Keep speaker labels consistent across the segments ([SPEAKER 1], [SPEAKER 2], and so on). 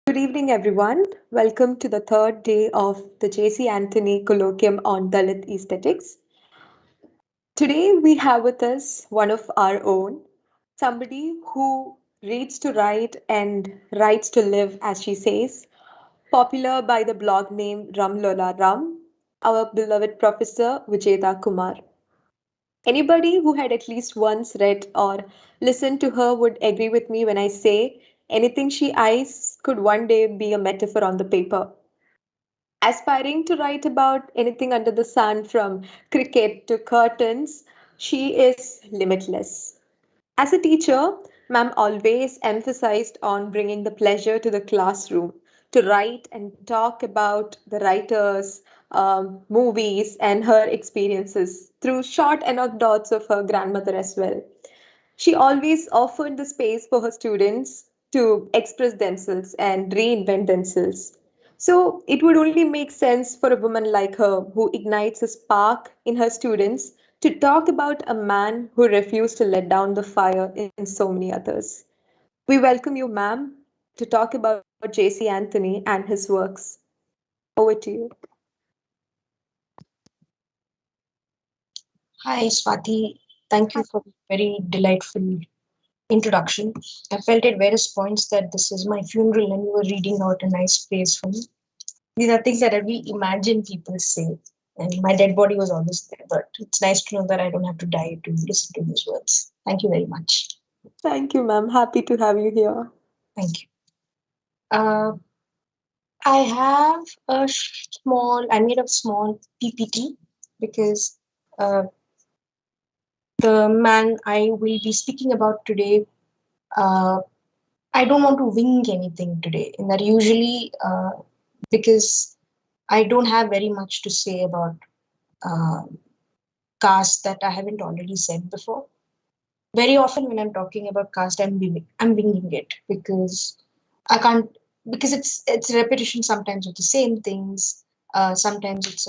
[SPEAKER 1] Good evening, everyone. Welcome to the third day of the JC Anthony Colloquium on Dalit Aesthetics. Today, we have with us one of our own, somebody who reads to write and writes to live, as she says, popular by the blog name Ram Lola Ram, our beloved Professor Vijeta Kumar. Anybody who had at least once read or listened to her would agree with me when I say anything she eyes could one day be a metaphor on the paper. Aspiring to write about anything under the sun from cricket to curtains, she is limitless. As a teacher, ma'am always emphasized on bringing the pleasure to the classroom to write and talk about the writers, movies, and her experiences through short anecdotes of her grandmother as well. She always offered the space for her students to express themselves and reinvent themselves. So it would only make sense for a woman like her who ignites a spark in her students to talk about a man who refused to let down the fire in so many others. We welcome you, ma'am, to talk about J.C. Anthony and his works. Over to you.
[SPEAKER 2] Hi, Swati. Thank you for the very delightful introduction. I felt at various points that this is my funeral and you were reading out a nice phrase for me. These are things that I really imagine people say, and my dead body was always there. But it's nice to know that I don't have to die to listen to these words. Thank you very much.
[SPEAKER 1] Thank you, ma'am. Happy to have you here.
[SPEAKER 2] Thank you. Uh, I have I made a small PPT because uh, the man I will be speaking about today uh, I don't want to wing anything today. And that usually because I don't have very much to say about uh, caste that I haven't already said before. Very often when I'm talking about caste, I'm winging it because I can't because it's repetition sometimes of the same things. Sometimes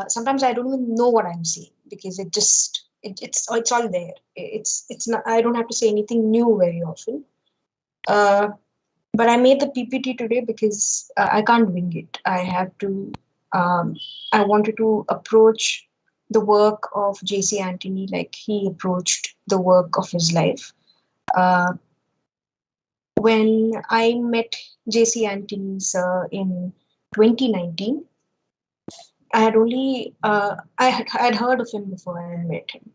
[SPEAKER 2] sometimes I don't even know what I'm saying because it's all there. It's not I don't have to say anything new very often. Uh, but I made the PPT today because I can't wing it. Um, I wanted to approach the work of JC Anthony like he approached the work of his life. Uh, when I met JC Anthony in 2019, I had heard of him before I met him.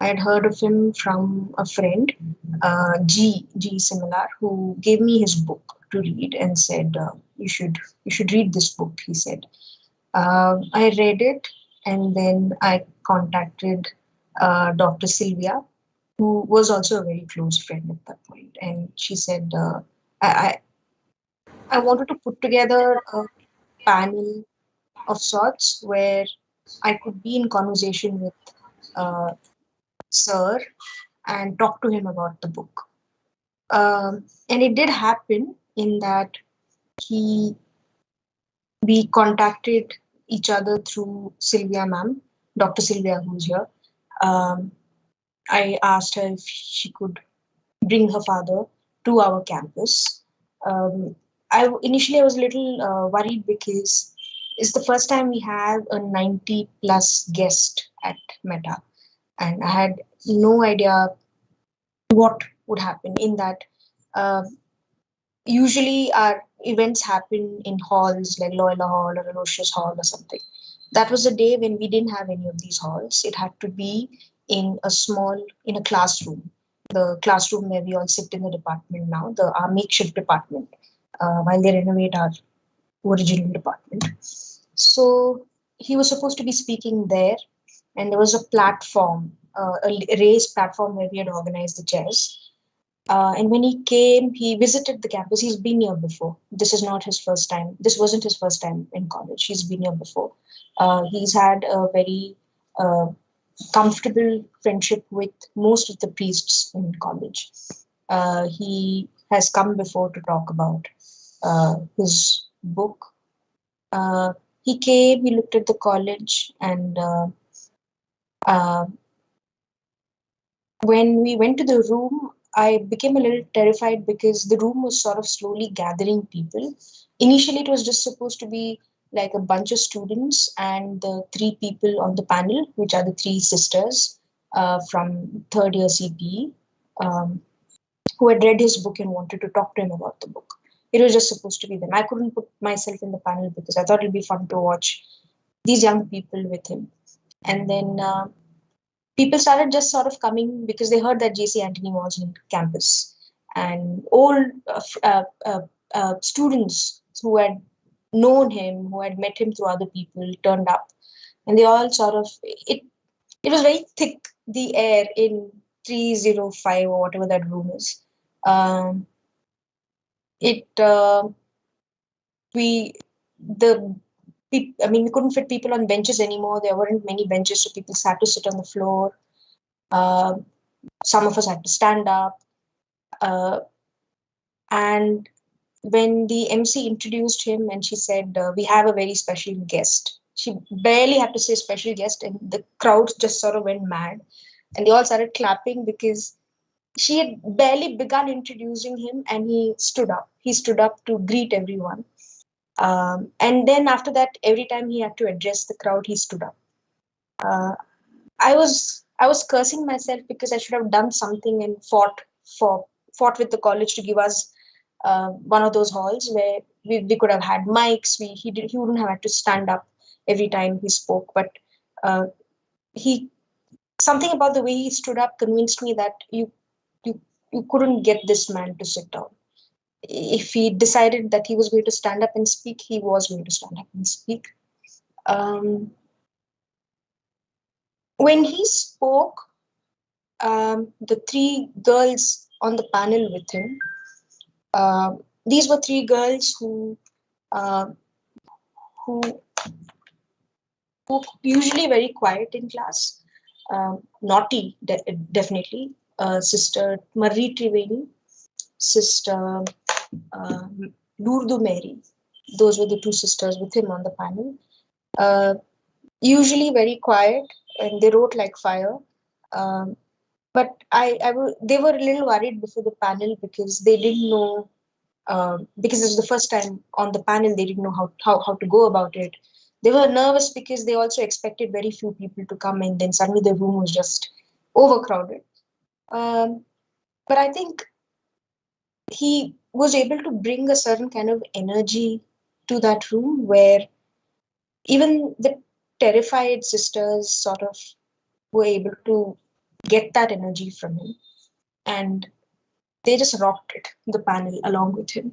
[SPEAKER 2] I had heard of him from a friend, G similar, who gave me his book to read and said, you should read this book." He said. I read it and then I contacted Dr. Sylvia, who was also a very close friend at that point, and she said, I I wanted to put together a panel of sorts where I could be in conversation with uh, Sir and talk to him about the book. And it did happen in that he we contacted each other through Sylvia ma'am, Dr. Sylvia, who's here. Um, I asked her if she could bring her father to our campus. Um, Initially I was a little worried because it's the first time we have a 90 plus guest at Meta, and I had no idea what would happen in that. Uh, Usually our events happen in halls like Loyola Hall or Aloysius Hall or something. That was a day when we didn't have any of these halls. It had to be in a classroom. The classroom where we all sit in the department now, our makeshift department, while they renovate our original department. So he was supposed to be speaking there, and there was a platform, a raised platform where we had organized the chairs. And when he came, he visited the campus. He's been here before. This is not his first time. This wasn't his first time in college. He's been here before. He's had a very uh, comfortable friendship with most of the priests in college. He has come before to talk about his book. He came, he looked at the college, and uh, when we went to the room, I became a little terrified because the room was sort of slowly gathering people. Initially, it was just supposed to be like a bunch of students and the three people on the panel, which are the three sisters from third year CPE, um, who had read his book and wanted to talk to him about the book. It was just supposed to be them. I couldn't put myself in the panel because I thought it'd be fun to watch these young people with him. And then people started just sort of coming because they heard that JC Antony was on campus, and old students who had known him, who had met him through other people, turned up, and they all sort of it. It was very thick, the air in 305 or whatever that room is. Um, it we the I mean, we couldn't fit people on benches anymore. There weren't many benches, so people had to sit on the floor. Uh, some of us had to stand up. Uh, and when the MC introduced him and she said, "We have a very special guest," she barely had to say special guest, and the crowd just sort of went mad. And they all started clapping because she had barely begun introducing him and he stood up. He stood up to greet everyone. And then after that, every time he had to address the crowd, he stood up. Uh, I was cursing myself because I should have done something and for fought with the college to give us one of those halls where we could have had mics. He wouldn't have had to stand up every time he spoke, but uh, he something about the way he stood up convinced me that you you couldn't get this man to sit down. If he decided that he was going to stand up and speak, he was going to stand up and speak. Um, when he spoke, the three girls on the panel with him. Uh, these were three girls uh, who who usually very quiet in class, naughty definitely. Sister Marie Triveni, Sister uh, Lourdes Mary. Those were the two sisters with him on the panel. Uh, Usually very quiet, and they wrote like fire. Um, but they were a little worried before the panel because they didn't know because this was the first time on the panel, they didn't know how to go about it. They were nervous because they also expected very few people to come, and then suddenly the room was just overcrowded. Um, but I think he was able to bring a certain kind of energy to that room where even the terrified sisters sort of were able to get that energy from him. And they just rocked it, the panel, along with him.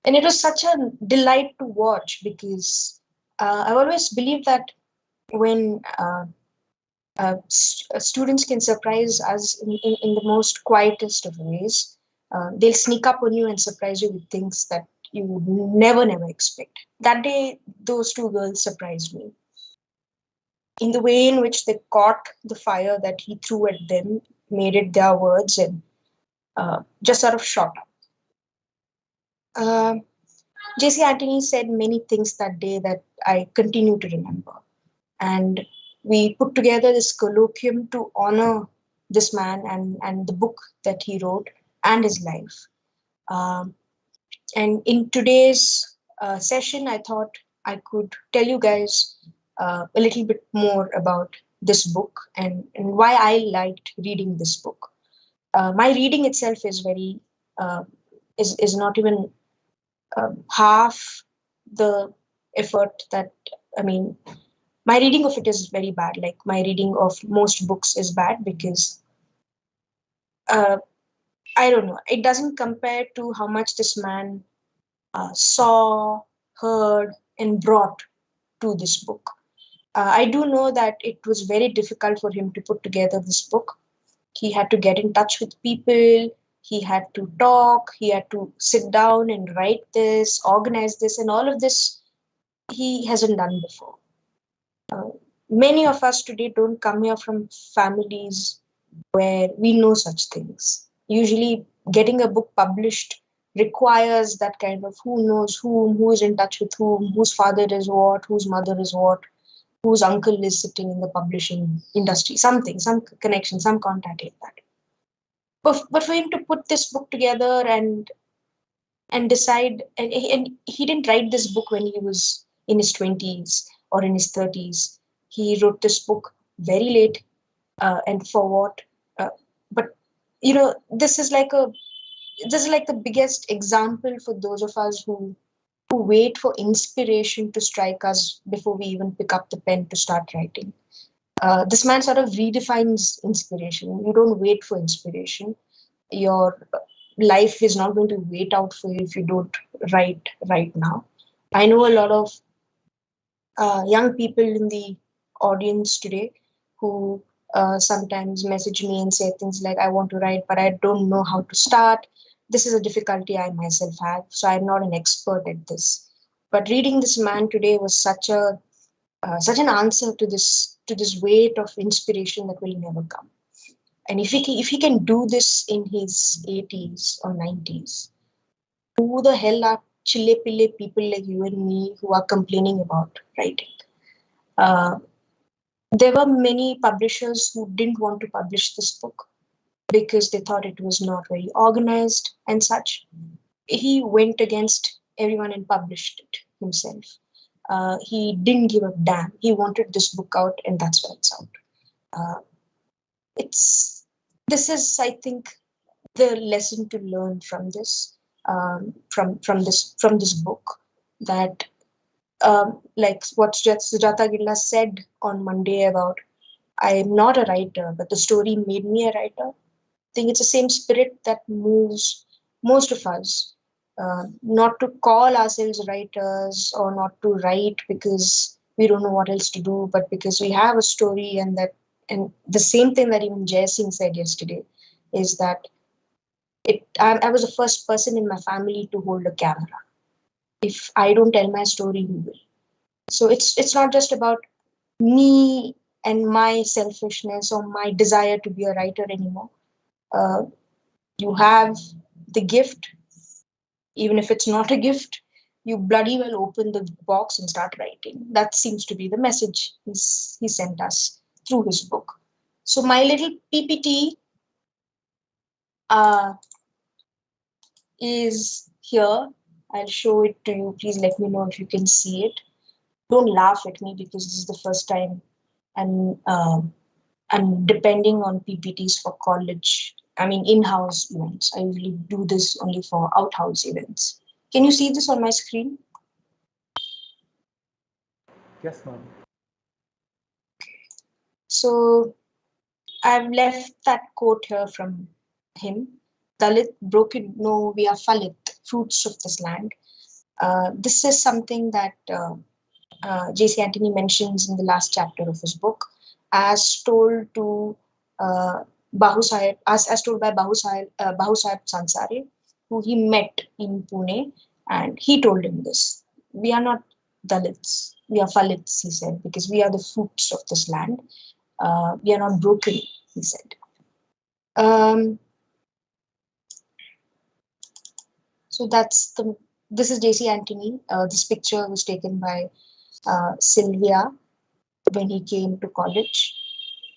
[SPEAKER 2] And it was such a delight to watch because I've always believed that when students can surprise us in the most quietest of ways, they'll sneak up on you and surprise you with things that you would never expect. That day, those two girls surprised me in the way in which they caught the fire that he threw at them, made it their words, and just sort of shot up. JC Antony said many things that day that I continue to remember. And we put together this colloquium to honor this man and the book that he wrote and his life. Um, and in today's session, I thought I could tell you guys a little bit more about this book and why I liked reading this book. My reading itself is very is not even half the effort that I mean my reading of it is very bad. Like my reading of most books is bad because uh, I don't know. It doesn't compare to how much this man saw, heard, and brought to this book. I do know that it was very difficult for him to put together this book. He had to get in touch with people. He had to talk. He had to sit down and write this, organize this, and all of this he hasn't done before. Uh, Many of us today don't come here from families where we know such things. Usually, getting a book published requires that kind of who knows whom, who is in touch with whom, whose father is what, whose mother is what, whose uncle is sitting in the publishing industry, something, some connection, some contact like that. but for him to put this book together and decide, and he didn't write this book when he was in his 20s or in his 30s. He wrote this book very late, and for what? Uh, but this is like the biggest example for those of us who wait for inspiration to strike us before we even pick up the pen to start writing. This man sort of redefines inspiration. You don't wait for inspiration. Your life is not going to wait out for you if you don't write right now. I know a lot of young people in the audience today who sometimes message me and say things like, I want to write, but I don't know how to start. This is a difficulty I myself have, so I'm not an expert at this. But reading this man today was such an answer to this weight of inspiration that will never come. And if he can do this in his 80s or 90s, who the hell are chille pille people like you and me who are complaining about writing? Uh, there were many publishers who didn't want to publish this book because they thought it was not very organized and such. He went against everyone and published it himself. He didn't give a damn. He wanted this book out, and that's why it's out. Uh, it's this is, I think, the lesson to learn from this, from this book, that like what Sujata Gilla said on Monday about, I am not a writer, but the story made me a writer. I think it's the same spirit that moves most of us, not to call ourselves writers or not to write because we don't know what else to do, but because we have a story, and the same thing that even Jay Singh said yesterday is that I was the first person in my family to hold a camera. If I don't tell my story, who will? So it's not just about me and my selfishness or my desire to be a writer anymore. Uh, you have the gift, even if it's not a gift, you bloody well open the box and start writing. That seems to be the message he sent us through his book. So my little PPT uh, is here. I'll show it to you. Please let me know if you can see it. Don't laugh at me because this is the first time I'm I'm depending on PPTs for college. I mean, in-house events. I usually do this only for out-house events. Can you see this on my screen?
[SPEAKER 3] Yes, ma'am.
[SPEAKER 2] So I've left that quote here from him. Dalit, broken, no, we are Falit, fruits of this land. This is something that J.C. Anthony mentions in the last chapter of his book, as told to Bahu Sahib, as told by Bahu Sahib Sansare, who he met in Pune, and he told him this: "We are not Dalits, we are Falits," he said, "because we are the fruits of this land. We are not broken," he said. Um, so that's the. This is J.C. Anthony. This picture was taken by Sylvia when he came to college.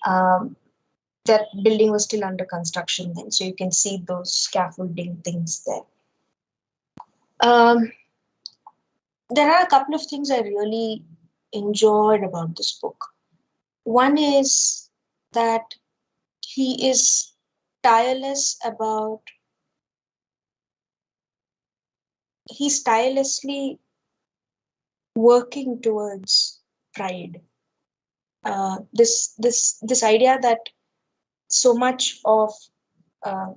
[SPEAKER 2] Um, that building was still under construction then, so you can see those scaffolding things there. Um, there are a couple of things I really enjoyed about this book. One is that he is tireless about, he's tirelessly working towards pride. This idea that so much of uh,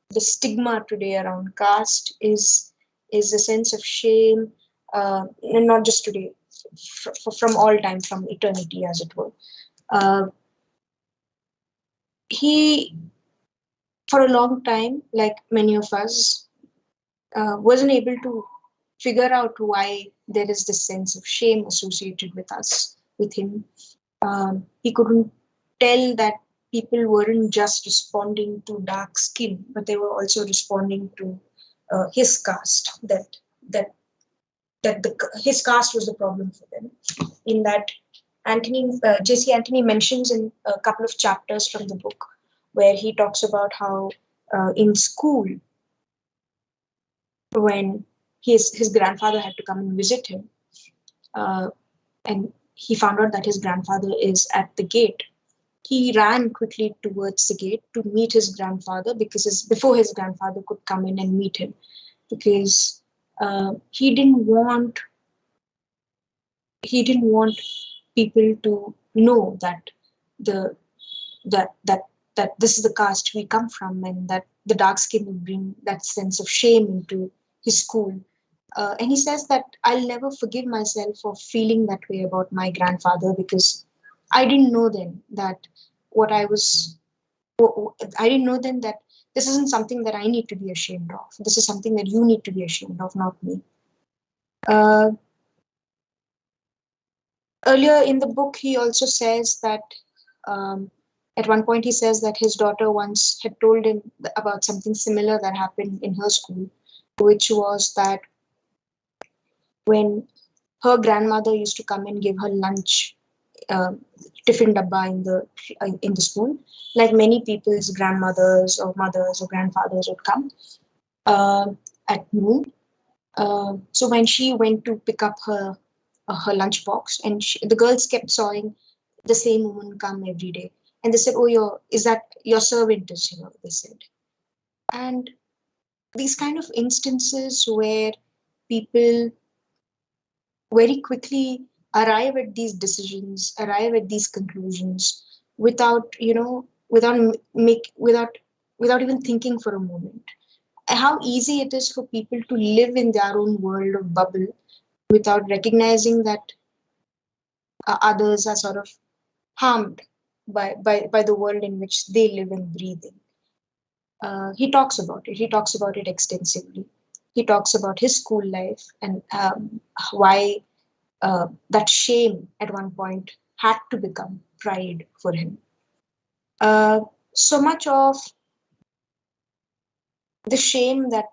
[SPEAKER 2] the stigma today around caste is a sense of shame, and not just today, from all time, from eternity, as it were. Uh, he, for a long time, like many of us, wasn't able to figure out why there is this sense of shame associated with us, with him. He couldn't tell that people weren't just responding to dark skin, but they were also responding to his caste. That his caste was the problem for them. In that, J.C. Anthony mentions in a couple of chapters from the book where he talks about how in school when his grandfather had to come and visit him, uh, and he found out that his grandfather is at the gate. He ran quickly towards the gate to meet his grandfather because before his grandfather could come in and meet him, because he didn't want people to know that the that that that this is the caste we come from, and that the dark skin will bring that sense of shame into his school. And he says that I'll never forgive myself for feeling that way about my grandfather, because I didn't know then that what I was I didn't know then that this isn't something that I need to be ashamed of. This is something that you need to be ashamed of, not me. Uh, Earlier in the book, he also says that um, at one point he says that his daughter once had told him about something similar that happened in her school, which was that when her grandmother used to come and give her lunch, uh, tiffin dabba in the school, like many people's grandmothers or mothers or grandfathers would come uh, at noon. So when she went to pick up her lunchbox, and the girls kept sawing the same woman come every day, and they said, "Oh, is that your servant is here?" They said, and these kind of instances where people very quickly arrive at these decisions, arrive at these conclusions without without even thinking for a moment. How easy it is for people to live in their own world of bubble without recognizing that others are sort of harmed by the world in which they live and breathe in. He talks about it. He talks about it extensively. He talks about his school life and why that shame at one point had to become pride for him. Uh, so much of the shame that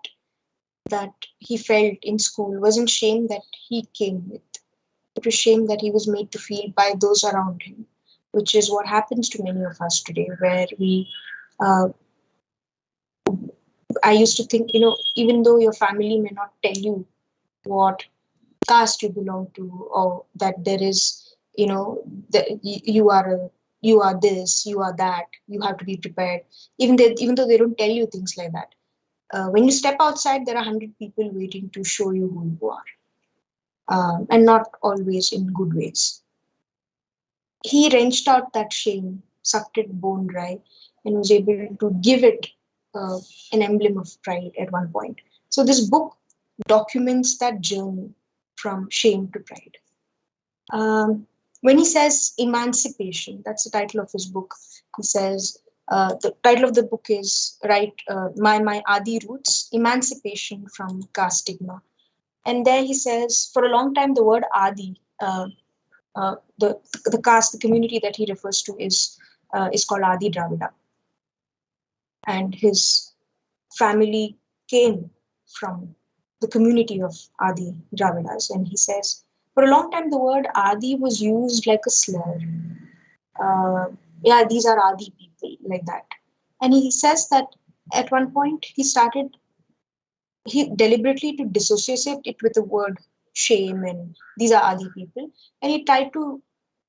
[SPEAKER 2] he felt in school wasn't shame that he came with. It was shame that he was made to feel by those around him, which is what happens to many of us today, where uh, I used to think, even though your family may not tell you what caste you belong to, or that there is, that you are this, you are that, you have to be prepared. Even though they don't tell you things like that, when you step outside, there are 100 people waiting to show you who you are, and not always in good ways. He wrenched out that shame, sucked it bone dry, and was able to give it uh, an emblem of pride at one point. So, this book documents that journey from shame to pride. When he says emancipation, that's the title of his book. He says the title of the book is my Adi Roots, Emancipation from Caste Stigma. And there he says, for a long time, the word Adi, the caste, the community that he refers to is called Adi Dravida, and his family came from the community of Adi Dravidas. And he says, for a long time, the word Adi was used like a slur. Uh, yeah, these are Adi people, like that. And he says that at one point he deliberately to dissociate it with the word shame and these are Adi people, and he tried to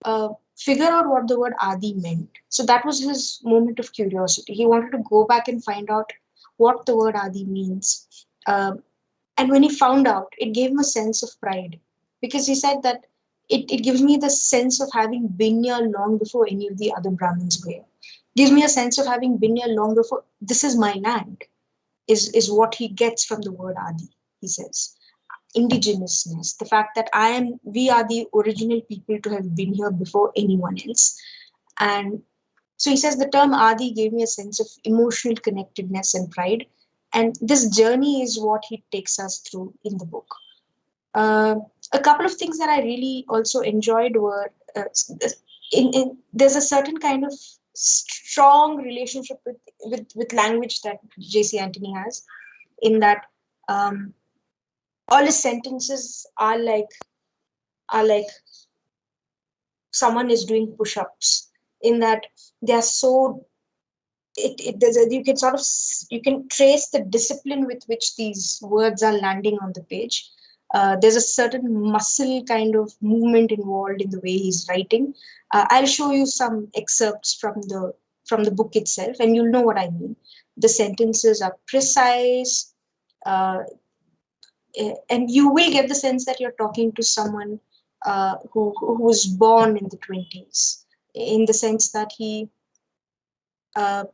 [SPEAKER 2] uh, figure out what the word Adi meant. So that was his moment of curiosity. He wanted to go back and find out what the word Adi means. And when he found out, it gave him a sense of pride, because he said that it gives me the sense of having been here long before any of the other Brahmins were. Gives me a sense of having been here long before this is my land, is what he gets from the word Adi, he says. Indigenousness, the fact that we are the original people to have been here before anyone else. And so he says the term Adi gave me a sense of emotional connectedness and pride. And this journey is what he takes us through in the book. Uh, a couple of things that I really also enjoyed were there's a certain kind of strong relationship with language that J.C. Anthony has, in that um, all his sentences are like someone is doing push-ups, in that they are so you can sort of you can trace the discipline with which these words are landing on the page. There's a certain muscle kind of movement involved in the way he's writing. I'll show you some excerpts from the book itself, and you'll know what I mean. The sentences are precise, uh, and you will get the sense that you're talking to someone who was born in the 20s, in the sense that uh,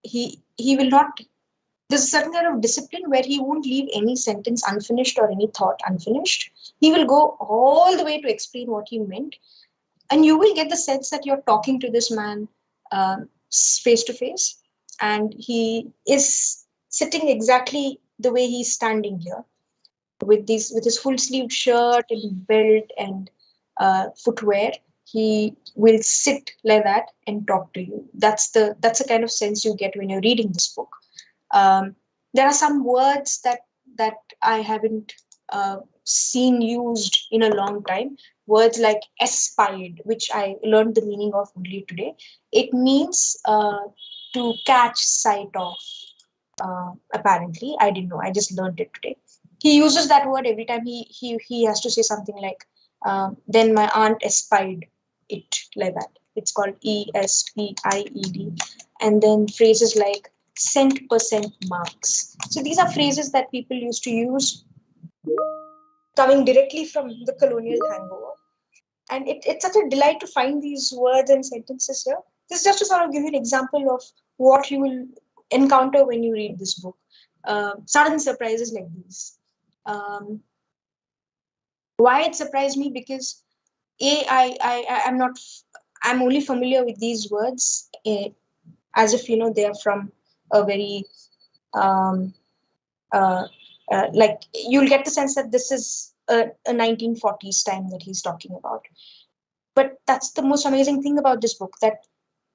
[SPEAKER 2] he will not. There's a certain kind of discipline where he won't leave any sentence unfinished or any thought unfinished. He will go all the way to explain what he meant, and you will get the sense that you're talking to this man face to face, and he is sitting exactly the way he's standing here, with his full sleeved shirt and belt and footwear. He will sit like that and talk to you. That's the kind of sense you get when you're reading this book. There are some words that I haven't seen used in a long time. Words like espied, which I learned the meaning of only today. It means to catch sight of. Apparently, I didn't know. I just learned it today. He uses that word every time he has to say something like, "Then my aunt espied it," like that. It's called ESPIED, and then phrases like cent percent marks. So these are phrases that people used to use, coming directly from the colonial hangover. And it's such a delight to find these words and sentences here. This is just to sort of give you an example of what you will encounter when you read this book. Sudden surprises like these. Um, why it surprised me? Because I'm not, I'm only familiar with these words, as if, they are from a very um, uh, like, you'll get the sense that this is a 1940s time that he's talking about. But that's the most amazing thing about this book, that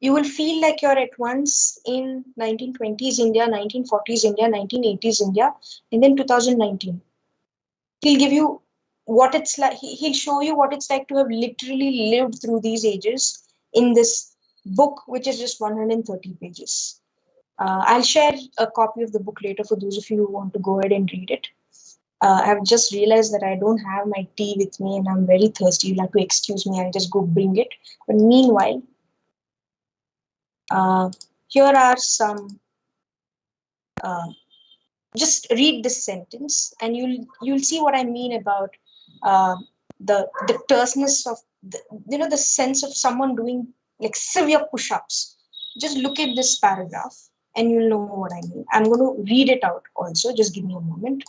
[SPEAKER 2] you will feel like you're at once in 1920s India, 1940s India, 1980s India, and then 2019. He'll give you what it's like. He'll show you what it's like to have literally lived through these ages in this book, which is just 130 pages. I'll share a copy of the book later for those of you who want to go ahead and read it. I've just realized that I don't have my tea with me and I'm very thirsty. You'll have to excuse me. I'll just go bring it. But meanwhile, uh, here are some. Uh, just read this sentence, and you'll see what I mean about uh, the terseness of the sense of someone doing like severe push-ups. Just look at this paragraph, and you'll know what I mean. I'm going to read it out also. Just give me a moment.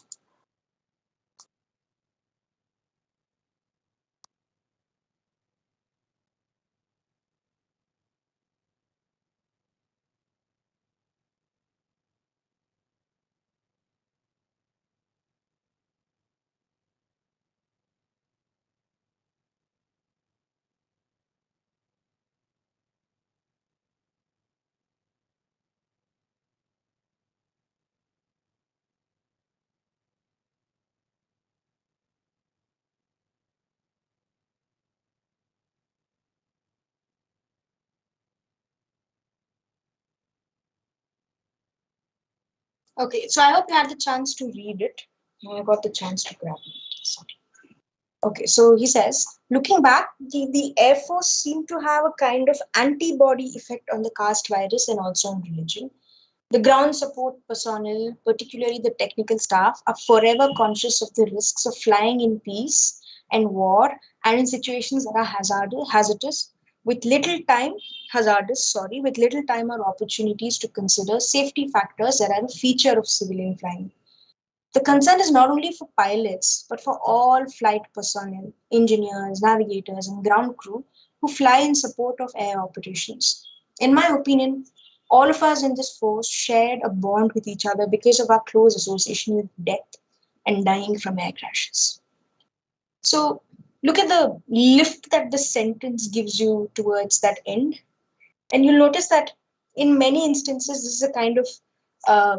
[SPEAKER 2] Okay, so I hope you had the chance to read it. I got the chance to grab it. Sorry. Okay, so he says, looking back, the Air Force seemed to have a kind of antibody effect on the caste virus and also on religion. The ground support personnel, particularly the technical staff, are forever conscious of the risks of flying in peace and war and in situations that are hazardous, with little time, with little time or opportunities to consider safety factors that are a feature of civilian flying. The concern is not only for pilots, but for all flight personnel, engineers, navigators, and ground crew who fly in support of air operations. In my opinion, all of us in this force shared a bond with each other because of our close association with death and dying from air crashes. So, look at the lift that the sentence gives you towards that end, and you'll notice that in many instances, uh,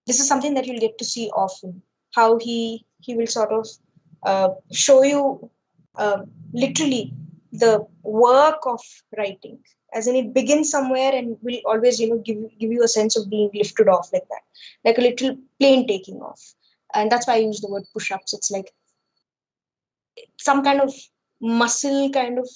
[SPEAKER 2] this is something that you'll get to see often. How he will sort of show you literally. the work of writing, as in it begins somewhere and will always give you a sense of being lifted off like that, like a little plane taking off. And that's why I use the word push-ups. It's like some kind of muscle kind of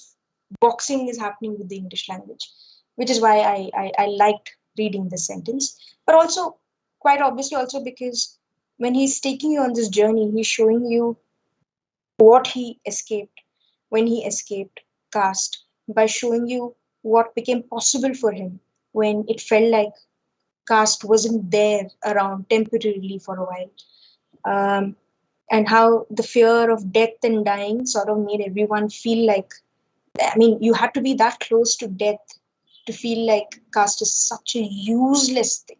[SPEAKER 2] boxing is happening with the English language, which is why I liked reading this sentence. But also, quite obviously, also because when he's taking you on this journey, he's showing you what he escaped when he escaped caste, by showing you what became possible for him when it felt like caste wasn't there around temporarily for a while. Um, and how the fear of death and dying sort of made everyone feel like, I mean, you had to be that close to death to feel like caste is such a useless thing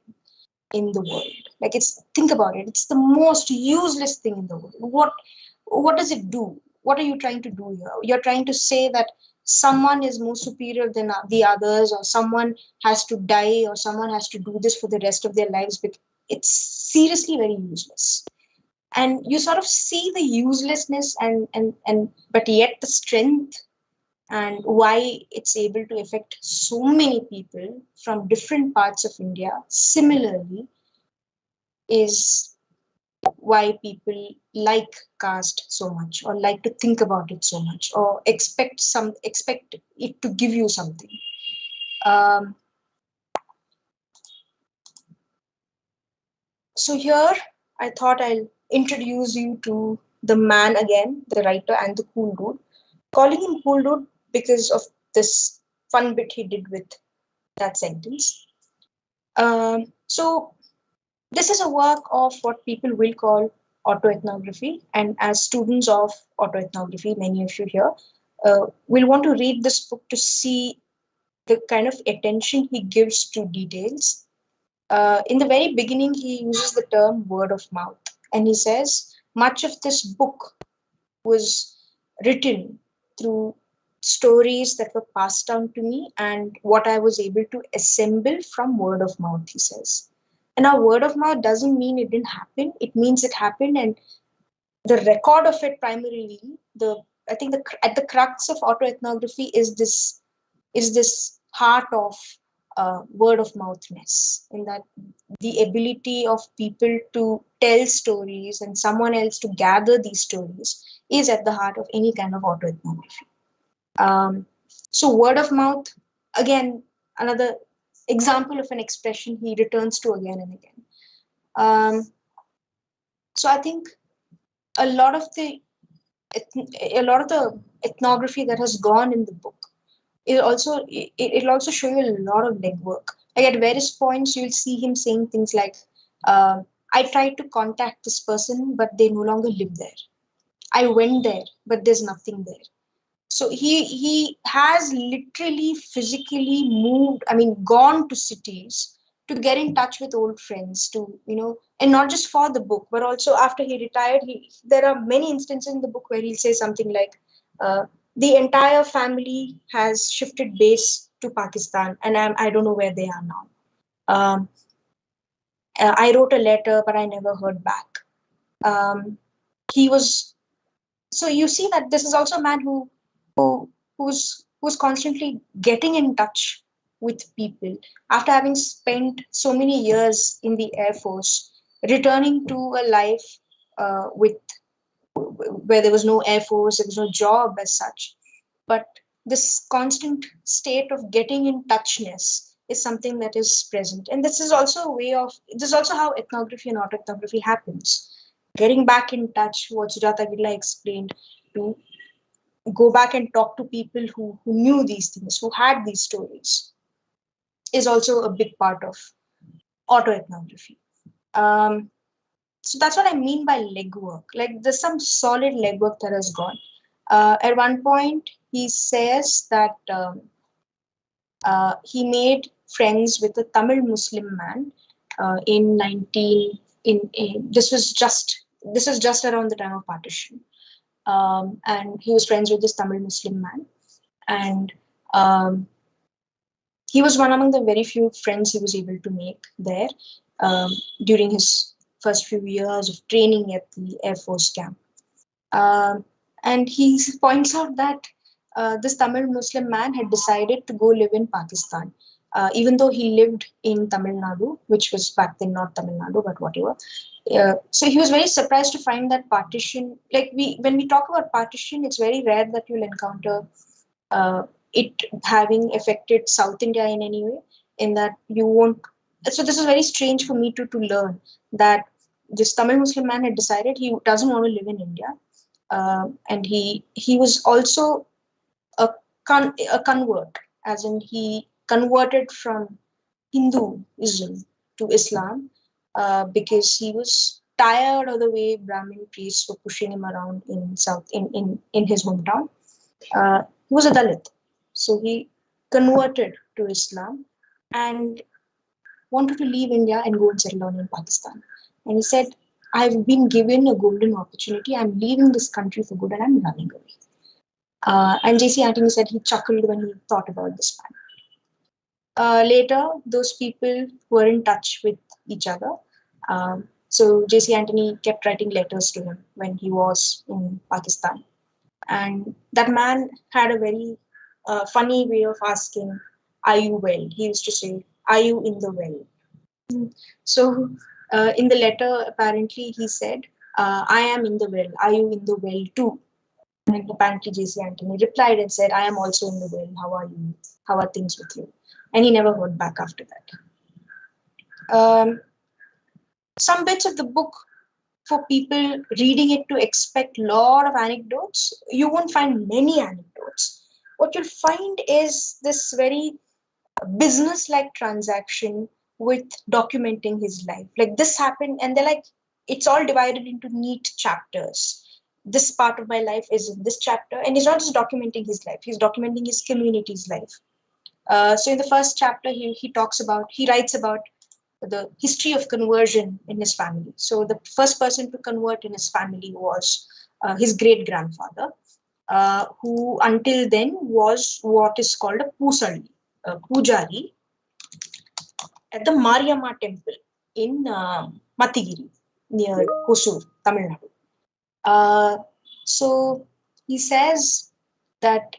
[SPEAKER 2] in the world. Like, it's, think about it, it's the most useless thing in the world. What does it do? What are you trying to do here? You're trying to say that someone is more superior than the others, or someone has to die, or someone has to do this for the rest of their lives. But it's seriously very useless. And you sort of see the uselessness, and but yet the strength, and why it's able to affect so many people from different parts of India similarly, is why people like caste so much, or like to think about it so much, or expect it to give you something. um, so here I thought I'll introduce you to the man again, the writer and the cool dude, calling him cool dude because of this fun bit he did with that sentence. So this is a work of what people will call autoethnography, and as students of autoethnography, many of you here will want to read this book to see the kind of attention he gives to details. In the very beginning, he uses the term word of mouth, and he says much of this book was written through stories that were passed down to me and what I was able to assemble from word of mouth, he says. And now, word of mouth doesn't mean it didn't happen, it means it happened. And the record of it, primarily, the I think at the crux of autoethnography is this heart of word of mouthness, in that the ability of people to tell stories and someone else to gather these stories is at the heart of any kind of autoethnography. Um, so, word of mouth, again, another example of an expression he returns to again and again. Um, so, I think a lot of the a lot of the ethnography that has gone in the book, it'll also show you a lot of legwork. Like, at various points, you'll see him saying things like, "I tried to contact this person, but they no longer live there. I went there, but there's nothing there." So he has literally physically moved, I mean, gone to cities to get in touch with old friends, to, and not just for the book, but also after he retired. There are many instances in the book where he'll say something like, uh, the entire family has shifted base to Pakistan, and I don't know where they are now. um, I wrote a letter, but I never heard back. He was So you see that this is also a man who who's constantly getting in touch with people after having spent so many years in the Air Force, returning to a life with where there was no Air Force, there was no job as such, but this constant state of getting in touchness is something that is present. And this is also how ethnography and autoethnography happens. Getting back in touch, what Sujata Gilla explained, to go back and talk to people who knew these things, who had these stories, is also a big part of autoethnography. Um, so that's what I mean by legwork. Like, there's some solid legwork that has gone. At one point, he says that he made friends with a Tamil Muslim man in 19 in this was just around the time of partition. And he was friends with this Tamil Muslim man, and um, he was one among the very few friends he was able to make there um, during his first few years of training at the Air Force camp. Um, and he points out that this Tamil Muslim man had decided to go live in Pakistan, even though he lived in Tamil Nadu, which was back then not Tamil Nadu, but whatever. So he was very surprised to find that partition. Like when we talk about partition, it's very rare that you'll encounter uh, it having affected South India in any way. In that you won't. So this is very strange for me to learn that this Tamil Muslim man had decided he doesn't want to live in India, and he was also a a convert, as in he converted from Hinduism to Islam because he was tired of the way Brahmin priests were pushing him around in South in his hometown. He was a Dalit, so he converted to Islam and wanted to leave India and go and settle down in Pakistan. And he said, "I've been given a golden opportunity. I'm leaving this country for good, and I'm running away." And JC Antony said he chuckled when he thought about this man. Later, those people were in touch with each other. So JC Antony kept writing letters to him when he was in Pakistan. And that man had a very funny way of asking, "Are you well?" He used to say, "Are you in the well?" So in the letter, apparently, he said, "I am in the well. Are you in the well too?" And apparently, JC Antony replied and said, "I am also in the well. How are you? How are things with you?" And he never heard back after that. Some bits of the book for people reading it to expect a lot of anecdotes, you won't find many anecdotes. What you'll find is this very business like transaction with documenting his life. Like this happened, and they're like, it's all divided into neat chapters. This part of my life is in this chapter, and he's not just documenting his life, he's documenting his community's life. So in the first chapter, he writes about the history of conversion in his family. So the first person to convert in his family was his great grandfather, who until then was what is called a pujari at the Mariamma temple in Matigiri near Hosur, Tamil Nadu. So he says that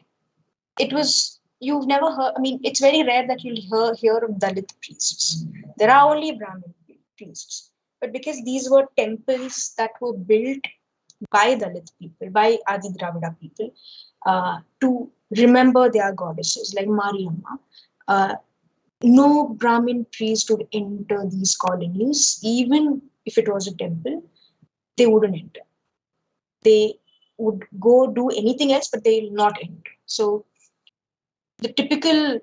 [SPEAKER 2] it was you've never heard. I mean, it's very rare that you'll hear of Dalit priests. There are only Brahmin priests, but because these were temples that were built by Dalit people, by Adi Dravida people, to remember their goddesses like Mariamma. No Brahmin priest would enter these colonies, even if it was a temple. They wouldn't enter. They would go do anything else, but they will not enter. So the typical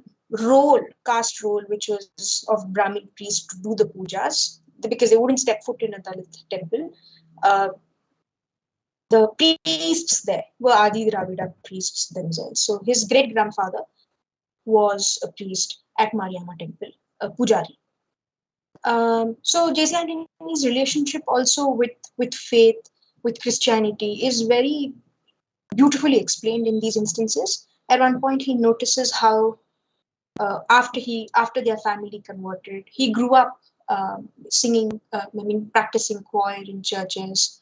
[SPEAKER 2] caste role, which was of Brahmin priests to do the pujas, because they wouldn't step foot in a Dalit temple. Uh, the priests there were Adi Dravida priests themselves. So his great grandfather was a priest at Mariamma temple, a pujari. So J.C. Antony's relationship also with faith, with Christianity, is very beautifully explained in these instances. At one point, he notices how after their family converted, he grew up singing, practicing choir in churches,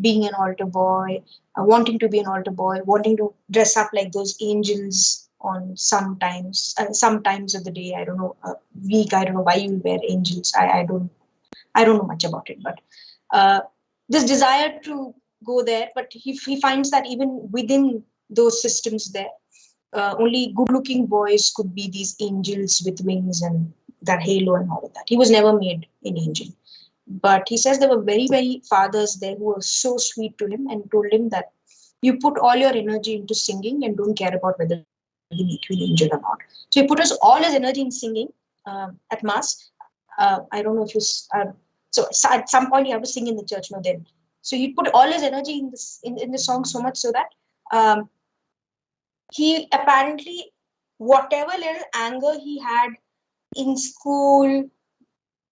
[SPEAKER 2] being an altar boy, wanting to be an altar boy, wanting to dress up like those angels on sometimes of the day. I don't know, week. I don't know why you wear angels. I don't know much about it, but uh, this desire to go there, but he finds that even within those systems there, only good-looking boys could be these angels with wings and that halo and all of that. He was never made an angel. But he says there were very, very fathers there who were so sweet to him and told him that you put all your energy into singing and don't care about whether they make you an angel or not. So he put all his energy in singing at Mass. I don't know if so at some point you have to sing in the church, no then. So he put all his energy in the song so much so that um, he apparently, whatever little anger he had in school,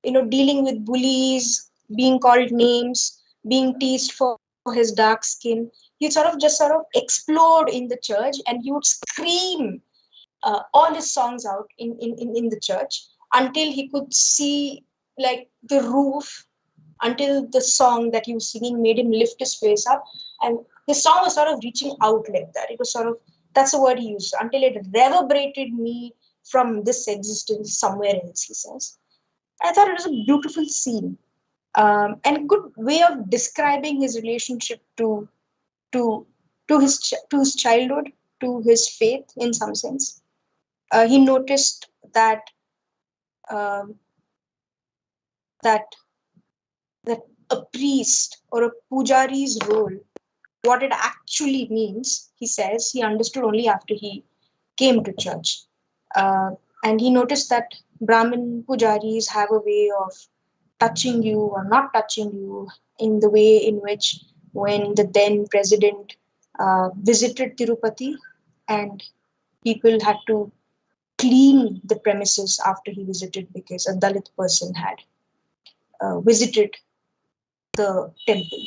[SPEAKER 2] dealing with bullies, being called names, being teased for his dark skin, he'd sort of explode in the church, and he would scream all his songs out in the church until he could see like the roof, until the song that he was singing made him lift his face up, and his song was sort of reaching out like that. It was sort of That's the word he used. Until it reverberated me from this existence somewhere else, he says. I thought it was a beautiful scene, and a good way of describing his relationship to to his childhood, to his faith in some sense. He noticed that um, that that a priest or a pujari's role, what it actually means, he says, he understood only after he came to church. Uh, and he noticed that Brahmin pujaris have a way of touching you or not touching you, in the way in which when the then president visited Tirupati and people had to clean the premises after he visited because a Dalit person had visited the temple.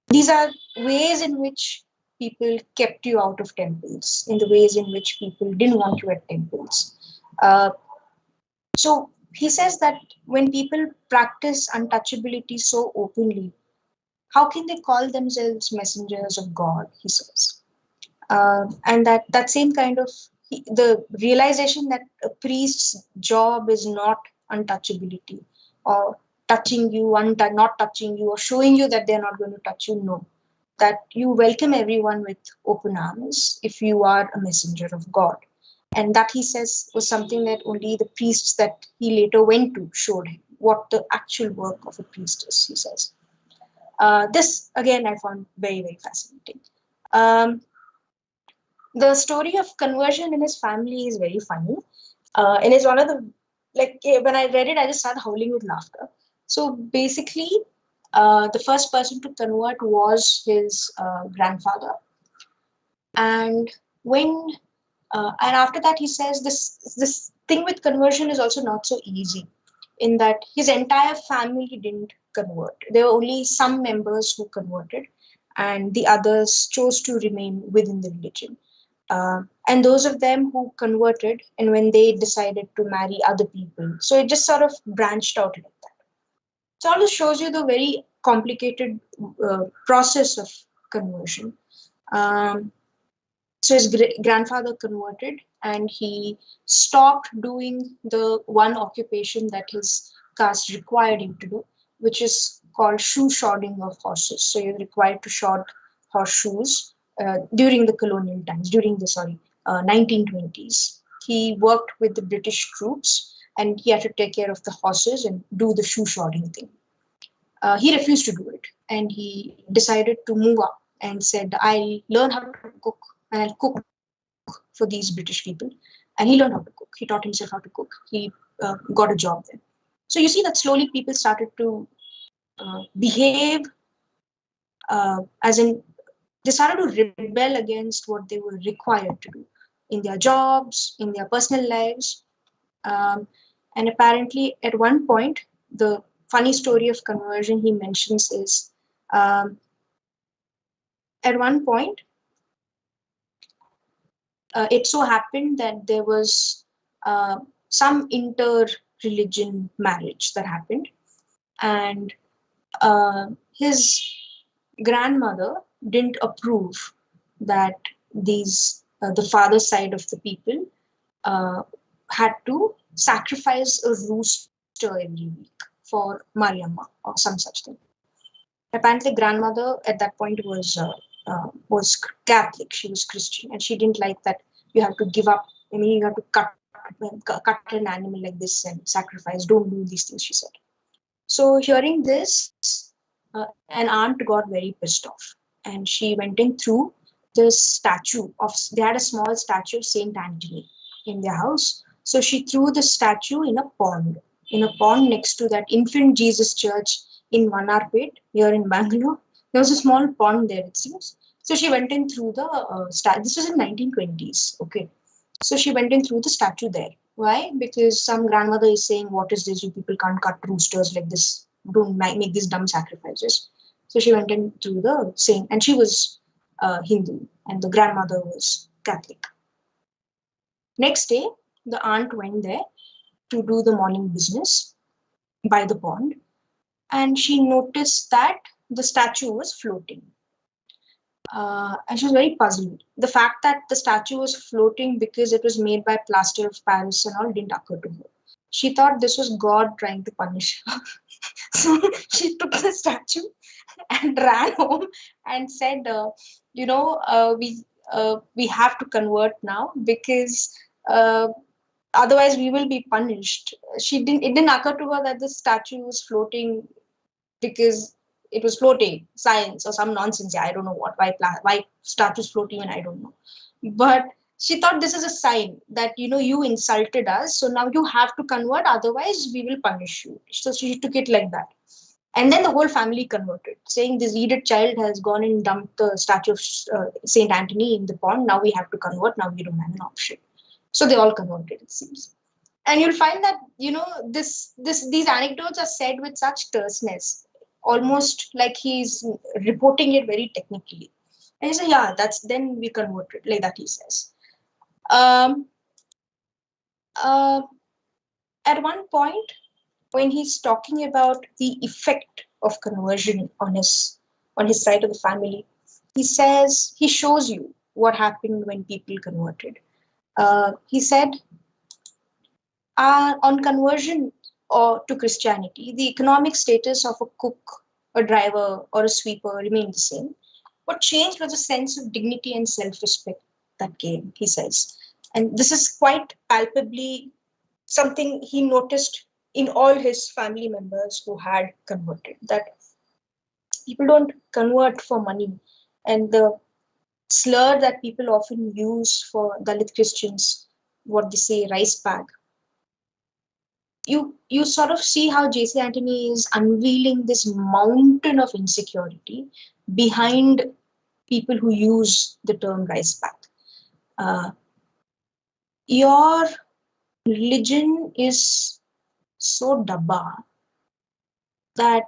[SPEAKER 2] These are ways in which people kept you out of temples, in the ways in which people didn't want you at temples. Uh, so he says that when people practice untouchability so openly, how can they call themselves messengers of God? He says, and that same kind of the realization that a priest's job is not untouchability or touching you, not touching you, or showing you that they're not going to touch you. No, that you welcome everyone with open arms if you are a messenger of God. And that, he says, was something that only the priests that he later went to showed him what the actual work of a priest is, he says. This, again, I found very, very fascinating. Um, the story of conversion in his family is very funny. And it's one of the, like, when I read it, I just started howling with laughter. So basically, the first person to convert was his grandfather. And when and after that, he says this thing with conversion is also not so easy, in that his entire family didn't convert. There were only some members who converted, and the others chose to remain within the religion. And those of them who converted, and when they decided to marry other people, so it just sort of branched out like that. So all this shows you the very complicated process of conversion. Um, so his grandfather converted, and he stopped doing the one occupation that his caste required him to do, which is called shoe shodding of horses. So you're required to shod horseshoes during the colonial times, during the 1920s. He worked with the British troops, and he had to take care of the horses and do the shoe shodding thing. He refused to do it, and he decided to move up and said, I'll learn how to cook, and I'll cook for these British people. And he learned how to cook. He taught himself how to cook. He got a job there. So you see that slowly people started to behave as in, they started to rebel against what they were required to do in their jobs, in their personal lives. Um, and apparently, at one point, the funny story of conversion he mentions is, um, at one point, it so happened that there was some inter-religion marriage that happened, and his grandmother didn't approve that these the father side of the people uh, had to sacrifice a rooster every week for Mariamma or some such thing. Apparently, grandmother at that point was Catholic. She was Christian, and she didn't like that you have to give up. I mean, you have to cut an animal like this and sacrifice. Don't do these things, she said. So, hearing this, an aunt got very pissed off, and she went in through this statue of. They had a small statue of Saint Anthony in their house. So she threw the statue in a pond next to that infant Jesus church in Manarpet here in Bangalore. There was a small pond there, it seems. So she went in through the statue. This was in 1920s. Okay. So she went in through the statue there. Why? Because some grandmother is saying, "What is this? You people can't cut roosters like this. Don't make these dumb sacrifices." So she went in through the same, and she was Hindu, and the grandmother was Catholic. Next day, the aunt went there to do the morning business by the pond, and she noticed that the statue was floating. And she was very puzzled. The fact that the statue was floating because it was made by plaster of Paris and all didn't occur to her. She thought this was God trying to punish her. So she took the statue and ran home and said, you know, we have to convert now because uh, otherwise we will be punished. She didn't. It didn't occur to her that the statue was floating because it was floating. Science or some nonsense. Yeah, I don't know what. Why statues floating? And I don't know. But she thought this is a sign that you insulted us, so now you have to convert. Otherwise, we will punish you. So she took it like that. And then the whole family converted, saying this idiot child has gone and dumped the statue of Saint Anthony in the pond. Now we have to convert. Now we don't have an option. So they all converted, it seems. And you'll find that these anecdotes are said with such terseness, almost like he's reporting it very technically. And he said, "Yeah, that's then we converted," like that. He says. Um, uh, at one point, when he's talking about the effect of conversion on his side of the family, he shows you what happened when people converted. He said, on conversion or to Christianity, the economic status of a cook, a driver, or a sweeper remained the same. What changed was a sense of dignity and self-respect that came, he says. And this is quite palpably something he noticed in all his family members who had converted, that people don't convert for money. And the slur that people often use for Dalit Christians, what they say, rice bag, you sort of see how JC Anthony is unveiling this mountain of insecurity behind people who use the term rice bag. Uh, your religion is so dabba that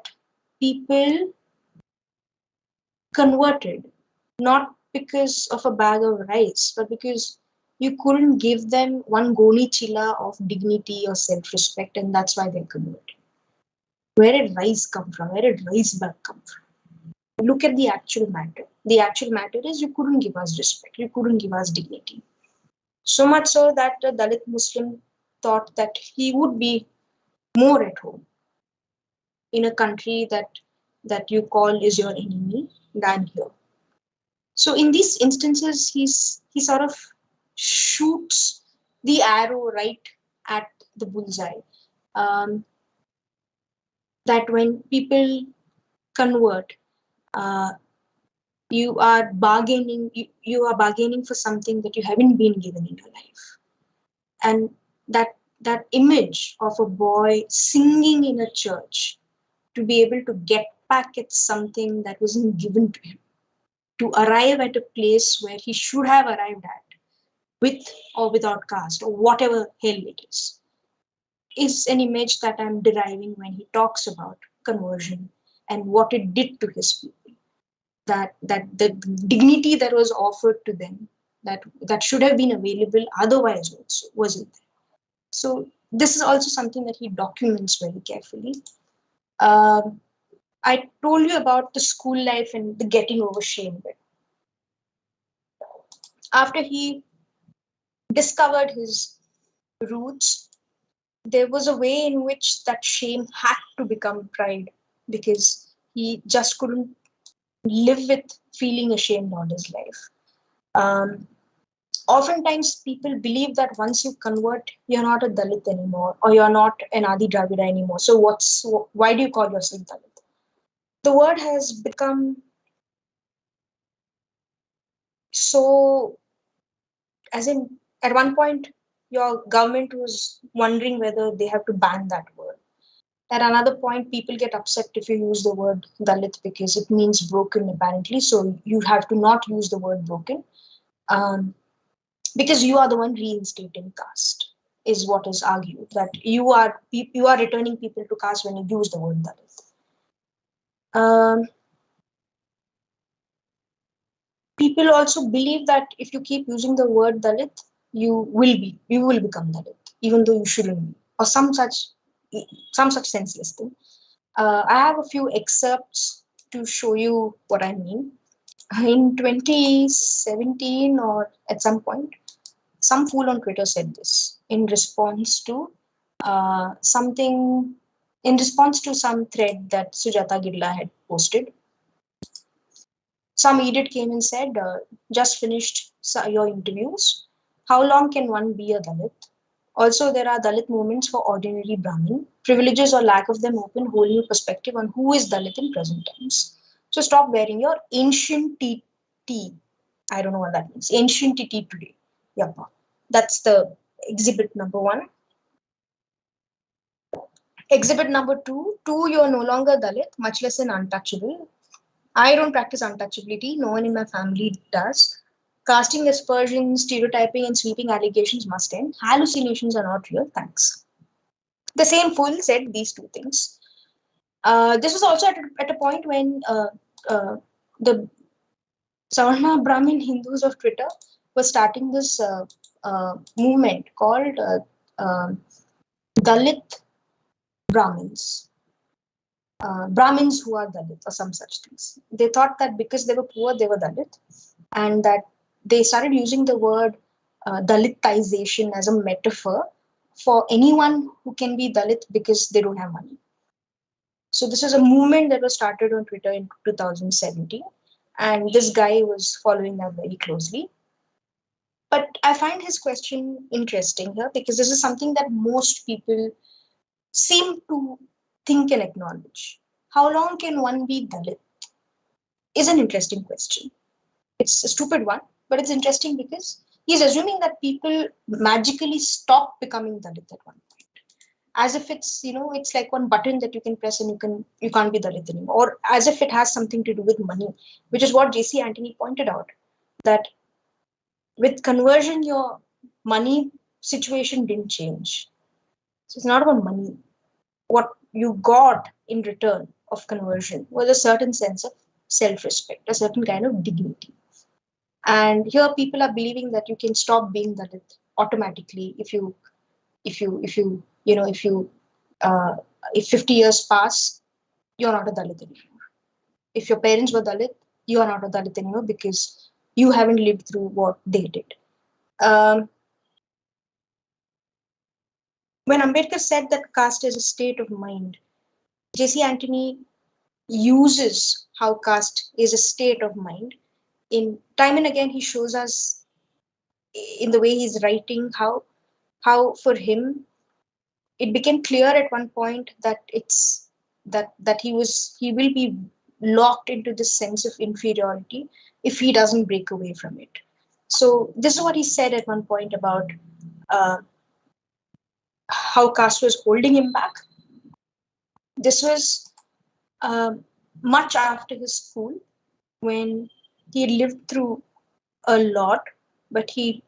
[SPEAKER 2] people converted, not because of a bag of rice, but because you couldn't give them one goni chila of dignity or self-respect, and that's why they converted. Where did rice come from? Where did rice bag come from? Look at the actual matter. The actual matter is you couldn't give us respect, you couldn't give us dignity. So much so that a Dalit Muslim thought that he would be more at home in a country that you call is your enemy than here. So in these instances, he sort of shoots the arrow right at the bullseye. Um, that when people convert, uh, you are bargaining for something that you haven't been given in your life. And that image of a boy singing in a church to be able to get back at something that wasn't given to him, to arrive at a place where he should have arrived at, with or without caste, or whatever hell it is an image that I'm deriving when he talks about conversion and what it did to his people. That the dignity that was offered to them, that should have been available otherwise also wasn't there. So this is also something that he documents very carefully. Um, I told you about the school life and the getting over shame bit. After he discovered his roots, there was a way in which that shame had to become pride, because he just couldn't live with feeling ashamed all his life. Um, Oftentimes, people believe that once you convert, you're not a Dalit anymore, or you're not an Adi Dravida anymore. So, why do you call yourself Dalit? The word has become so, as in, at one point, your government was wondering whether they have to ban that word. At another point, people get upset if you use the word Dalit because it means broken, apparently. So you have to not use the word broken, um, because you are the one reinstating caste, is what is argued. That you are returning people to caste when you use the word Dalit. Um, People also believe that if you keep using the word Dalit, you will become Dalit, even though you shouldn't be, or some such senseless thing. I have a few excerpts to show you what I mean. In 2017 or at some point, some fool on Twitter said this something, in response to some thread that Sujata Gidla had posted. Some idiot came and said, just finished your interviews. How long can one be a Dalit? Also, there are Dalit movements for ordinary Brahmin. Privileges or lack of them open whole new perspective on who is Dalit in present times. So stop wearing your ancient TT. I don't know what that means. Ancient TT today. Yappa. That's the exhibit number one. Exhibit number two, you're no longer Dalit, much less an untouchable. I don't practice untouchability. No one in my family does. Casting aspersions, stereotyping, and sweeping allegations must end. Hallucinations are not real. Thanks. The same fool said these two things. This was also at a point when the Savarna Brahmin Hindus of Twitter were starting this movement called Dalit Brahmins. Brahmins who are Dalit or some such things. They thought that because they were poor, they were Dalit, and that they started using the word Dalitization as a metaphor for anyone who can be Dalit because they don't have money. So this is a movement that was started on Twitter in 2017, and this guy was following that very closely. But I find his question interesting here because this is something that most people seem to think and acknowledge. How long can one be Dalit? Is an interesting question. It's a stupid one, but it's interesting because he's assuming that people magically stop becoming Dalit at one point. As if it's like one button that you can press and you can't be Dalit anymore. Or as if it has something to do with money, which is what JC Antony pointed out. That with conversion, your money situation didn't change. So it's not about money. What you got in return of conversion was a certain sense of self-respect, a certain kind of dignity. And here people are believing that you can stop being Dalit automatically if if 50 years pass, you're not a Dalit anymore. If your parents were Dalit, you are not a Dalit anymore because you haven't lived through what they did. Um, when Ambedkar said that caste is a state of mind, J.C. Antony uses how caste is a state of mind. In time and again, he shows us in the way he's writing how for him it became clear at one point that he will be locked into this sense of inferiority if he doesn't break away from it. So this is what he said at one point about uh, how caste was holding him back. This was uh, much after his school, when he lived through a lot, but he's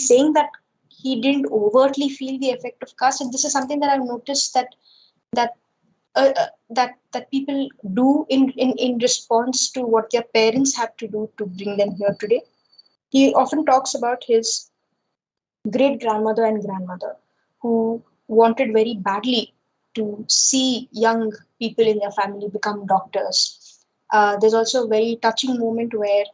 [SPEAKER 2] saying that he didn't overtly feel the effect of caste, and this is something that I've noticed that that people do in response to what their parents have to do to bring them here today. He often talks about his great grandmother and grandmother who wanted very badly to see young people in their family become doctors. There's also a very touching moment where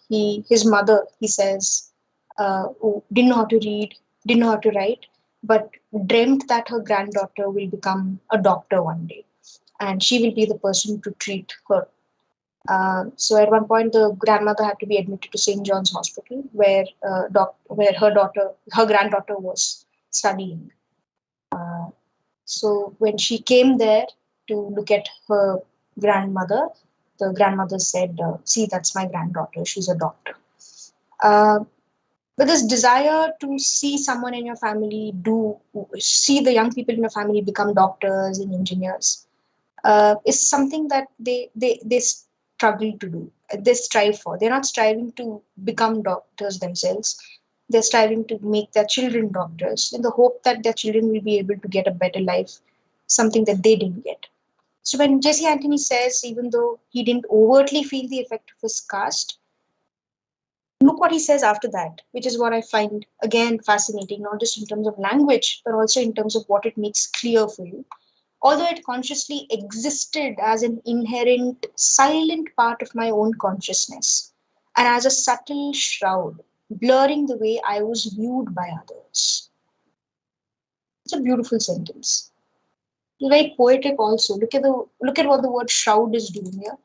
[SPEAKER 2] his mother, he says, who didn't know how to read, didn't know how to write, but dreamt that her granddaughter will become a doctor one day, and she will be the person to treat her. So at one point, the grandmother had to be admitted to St. John's Hospital, where her granddaughter was studying. Uh, so when she came there to look at her grandmother, the grandmother said, "See, that's my granddaughter. She's a doctor." Uh, but this desire to see someone in your family see the young people in your family become doctors and engineers is something that they struggle to do. They strive for. They're not striving to become doctors themselves. They're striving to make their children doctors in the hope that their children will be able to get a better life, something that they didn't get. So when Jesse Antony says, even though he didn't overtly feel the effect of his caste, look what he says after that, which is what I find again fascinating, not just in terms of language, but also in terms of what it makes clear for you. although it consciously existed as an inherent, silent part of my own consciousness, and as a subtle shroud, blurring the way I was viewed by others. It's a beautiful sentence. It's very poetic also. Look at what the word shroud is doing here.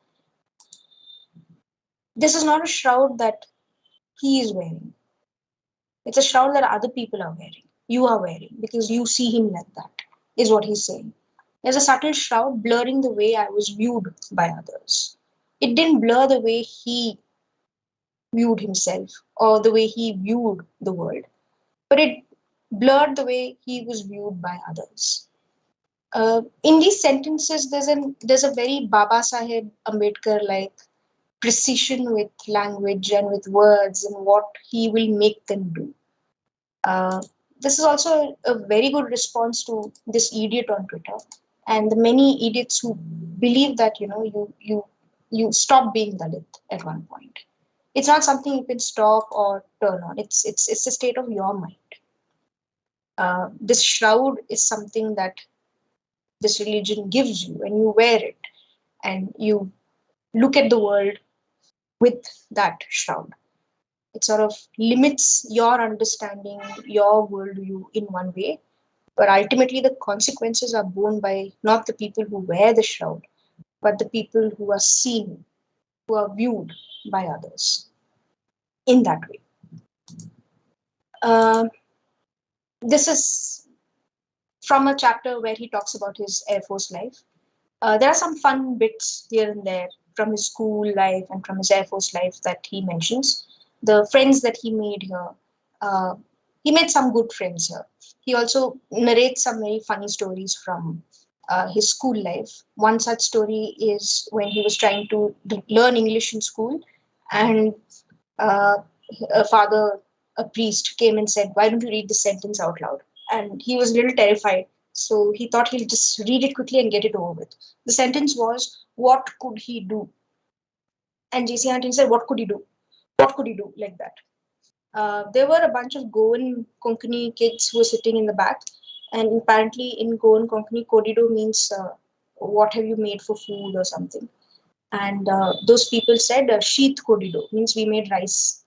[SPEAKER 2] This is not a shroud that he is wearing. It's a shroud that other people are wearing. You are wearing because you see him like that, is what he's saying. There's a subtle shroud blurring the way I was viewed by others. It didn't blur the way he viewed himself or the way he viewed the world, but it blurred the way he was viewed by others. In these sentences, there's a very Baba Saheb Ambedkar like precision with language and with words and what he will make them do. Uh, this is also a very good response to this idiot on Twitter and the many idiots who believe that you stop being Dalit at one point. It's not something you can stop or turn on. It's a state of your mind. This shroud is something that this religion gives you, and you wear it, and you look at the world with that shroud. It sort of limits your understanding, your worldview in one way, but ultimately the consequences are borne by not the people who wear the shroud, but the people who are seen, who are viewed by others in that way. Uh, this is from a chapter where he talks about his Air Force life. There are some fun bits here and there from his school life and from his Air Force life that he mentions. The friends that he made here, uh, he made some good friends here. He also narrates some very funny stories from his school life. One such story is when he was trying to learn English in school, and uh, a father, a priest, came and said, "Why don't you read the sentence out loud?" And he was a little terrified. So he thought he'll just read it quickly and get it over with. The sentence was, "What could he do?" And JC Anthony said, "What could he do? What could he do?" Like that. There were a bunch of Goan Konkani kids who were sitting in the back. And apparently, in Goan Konkani, Kodido means what have you made for food or something. And those people said, Sheet Kodido means we made rice.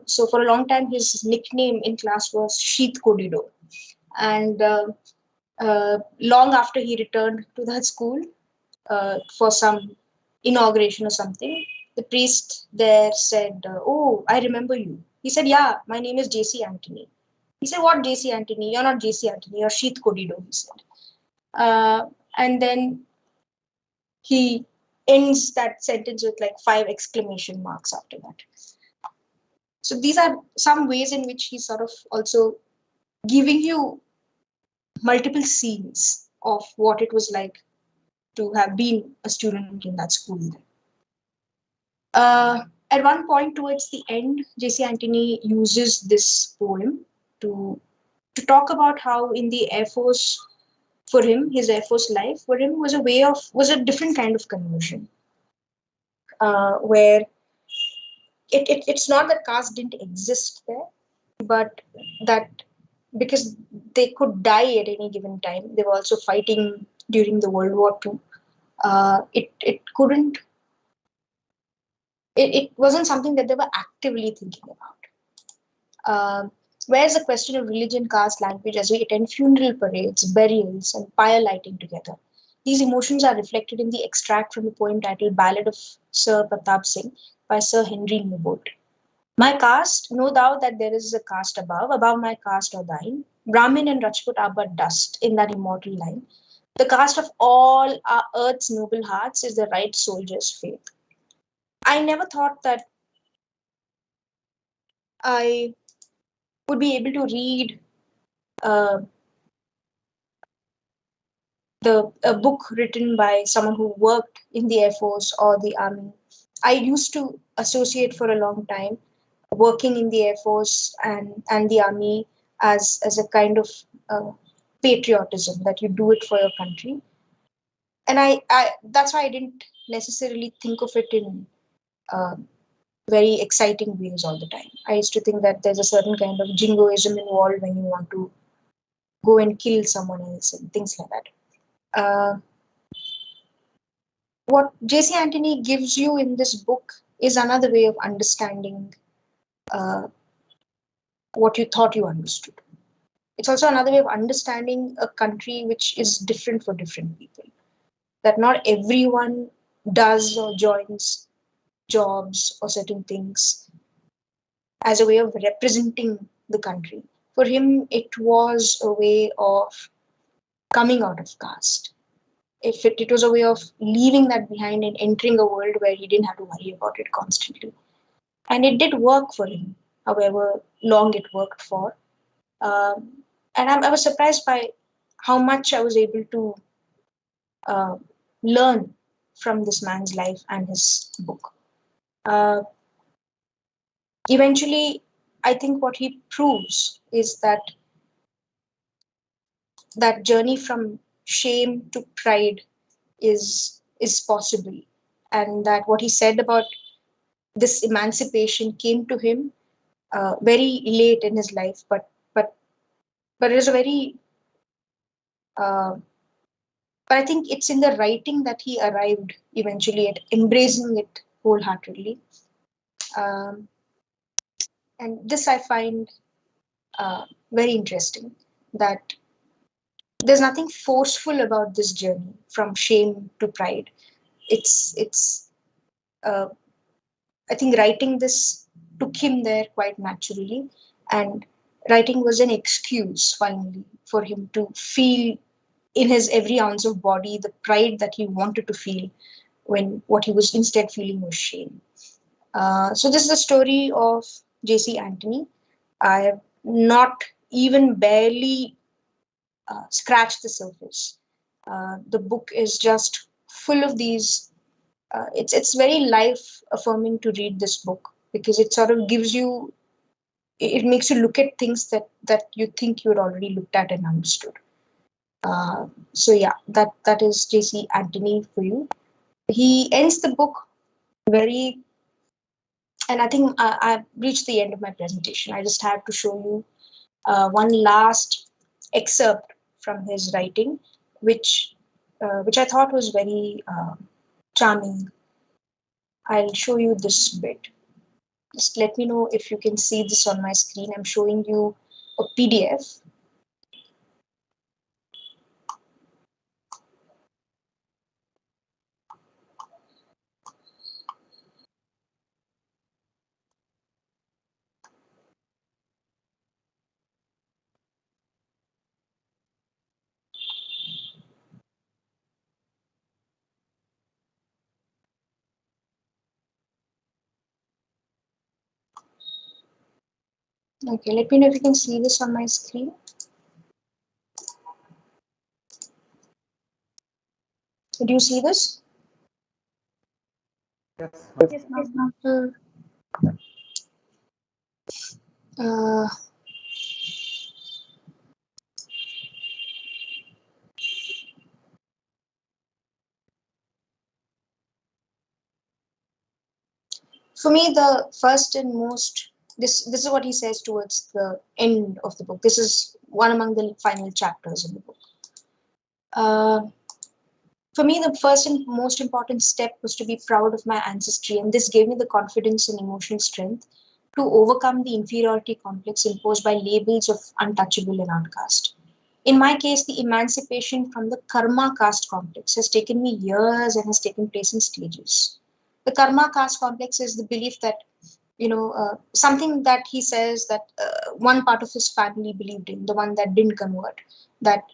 [SPEAKER 2] So for a long time, his nickname in class was Sheet Kodido. And long after he returned to that school for some inauguration or something, the priest there said, "Oh, I remember you." He said, "Yeah, my name is JC Anthony." He said, "What JC Anthony? You're not JC Anthony, you're Sheet Kodido," he said. And then he ends that sentence with like 5 exclamation marks after that. So these are some ways in which he's sort of also giving you multiple scenes of what it was like to have been a student in that school. At one point towards the end, J.C. Antony uses this poem to talk about how in the Air Force, for him, his Air Force life, for him was a different kind of conversion, where it's not that caste didn't exist there, but that because they could die at any given time, they were also fighting during the World War II. It couldn't it wasn't something that they were actively thinking about. Where's the question of religion, caste, language as we attend funeral parades, burials, and fire lighting together? These emotions are reflected in the extract from the poem titled Ballad of Sir Pratap Singh by Sir Henry Newbolt. My caste, know thou that there is a caste above my caste or thine. Brahmin and Rajput are but dust in that immortal line. The caste of all our earth's noble hearts is the right soldier's faith. I never thought that I would be able to read uh, a book written by someone who worked in the Air Force or the Army. I used to associate for a long time working in the Air Force and the Army as a kind of uh, patriotism that you do it for your country. And I that's why I didn't necessarily think of it in uh, very exciting ways all the time. I used to think that there's a certain kind of jingoism involved when you want to go and kill someone else and things like that. Uh, what J.C. Antony gives you in this book is another way of understanding uh, what you thought you understood. It's also another way of understanding a country which is different for different people. That not everyone does or joins jobs or certain things as a way of representing the country. For him, it was a way of coming out of caste. It was a way of leaving that behind and entering a world where he didn't have to worry about it constantly. And it did work for him, however long it worked for. And I was surprised by how much I was able to uh, learn from this man's life and his book. Uh, Eventually, I think what he proves is that that journey from shame to pride is possible, and that what he said about this emancipation came to him very late in his life, but it is a very uh, but I think it's in the writing that he arrived eventually at embracing it wholeheartedly. Um, and this I find uh, very interesting, that there's nothing forceful about this journey from shame to pride. It's uh, I think writing this took him there quite naturally, and writing was an excuse finally for him to feel in his every ounce of body the pride that he wanted to feel when what he was instead feeling was shame. So this is the story of J.C. Antony. I have not even barely scratched the surface. The book is just full of these. It's very life affirming to read this book, because it sort of gives you, it makes you look at things that you think you had already looked at and understood. So yeah, that is J.C. Antony for you. He ends the book very, and I think I've reached the end of my presentation. I just have to show you one last excerpt from his writing, which I thought was very charming. I'll show you this bit. Just let me know if you can see this on my screen. I'm showing you a PDF. Okay, let me know if you can see this on my screen. Do you see this?
[SPEAKER 3] Yes, master.
[SPEAKER 2] Uh, for me, the first and most, this is what he says towards the end of the book. This is one among the final chapters in the book. Uh, for me, the first and most important step was to be proud of my ancestry, and this gave me the confidence and emotional strength to overcome the inferiority complex imposed by labels of untouchable and outcast. In my case, the emancipation from the karma caste complex has taken me years and has taken place in stages. The karma caste complex is the belief that, something that he says that one part of his family believed in, the one that didn't convert, that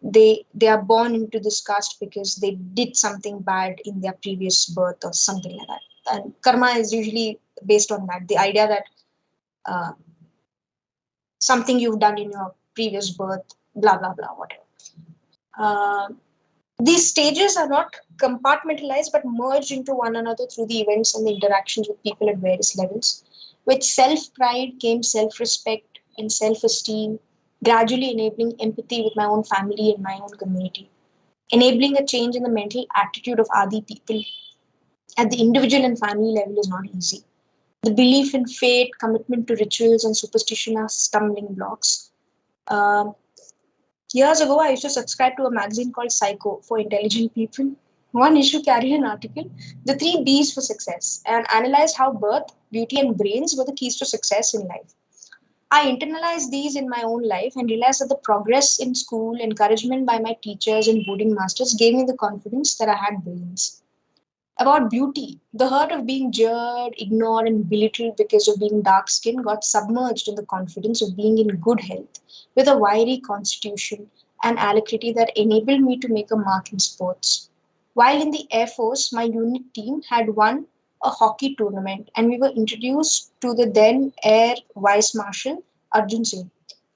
[SPEAKER 2] they are born into this caste because they did something bad in their previous birth or something like that. And karma is usually based on that, the idea that uh, something you've done in your previous birth, blah blah blah, whatever. Uh, these stages are not compartmentalized but merged into one another through the events and the interactions with people at various levels. With self pride came self respect and self esteem, gradually enabling empathy with my own family and my own community, enabling a change in the mental attitude of Adi people at the individual and family level is not easy. The belief in fate, commitment to rituals, and superstition are stumbling blocks. Um Years ago, I used to subscribe to a magazine called Psycho for intelligent people. One issue carried an article, The Three B's for Success, and analyzed how birth, beauty, and brains were the keys to success in life. I internalized these in my own life and realized that the progress in school, encouragement by my teachers and boarding masters gave me the confidence that I had brains. About beauty, the hurt of being jeered, ignored, and belittled because of being dark skinned got submerged in the confidence of being in good health, with a wiry constitution and alacrity that enabled me to make a mark in sports. While in the Air Force, my unit team had won a hockey tournament, and we were introduced to the then Air Vice Marshal Arjun Singh.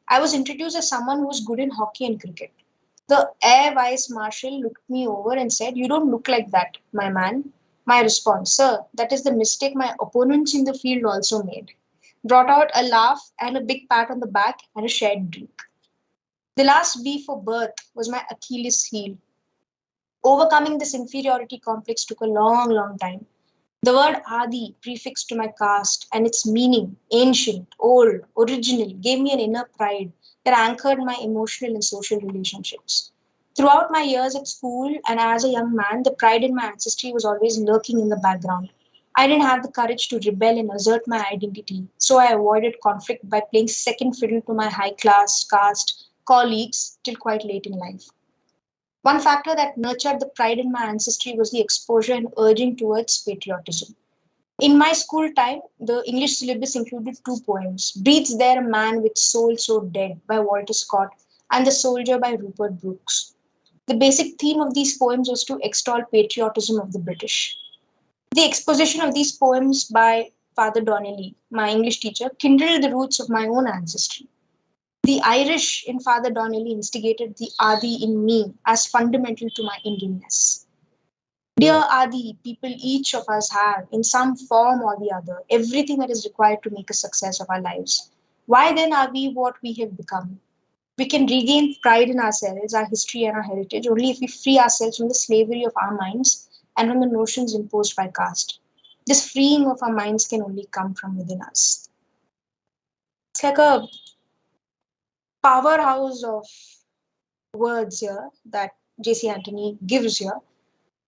[SPEAKER 2] I was introduced as someone who was good in hockey and cricket. The Air Vice Marshal looked me over and said, "You don't look like that, my man." My response, "Sir, that is the mistake my opponents in the field also made," brought out a laugh and a big pat on the back and a shared drink. The last B for birth was my Achilles heel. Overcoming this inferiority complex took a long, long time. The word Adi, prefixed to my caste, and its meaning, ancient, old, original, gave me an inner pride that anchored my emotional and social relationships. Throughout my years at school and as a young man, the pride in my ancestry was always lurking in the background. I didn't have the courage to rebel and assert my identity, so I avoided conflict by playing second fiddle to my high class caste colleagues till quite late in life. One factor that nurtured the pride in my ancestry was the exposure and urging towards patriotism. In my school time, the English syllabus included two poems, Breathes There a Man with Soul So Dead by Walter Scott and The Soldier by Rupert Brooks. The basic theme of these poems was to extol patriotism of the British. The exposition of these poems by Father Donnelly, my English teacher, kindled the roots of my own ancestry. The Irish in Father Donnelly instigated the Adi in me as fundamental to my Indianness. Dear Adi, people each of us have, in some form or the other, everything that is required to make a success of our lives. Why then are we what we have become? We can regain pride in ourselves, our history, and our heritage only if we free ourselves from the slavery of our minds and from the notions imposed by caste. This freeing of our minds can only come from within us. It's like a powerhouse of words here that J.C. Anthony gives here.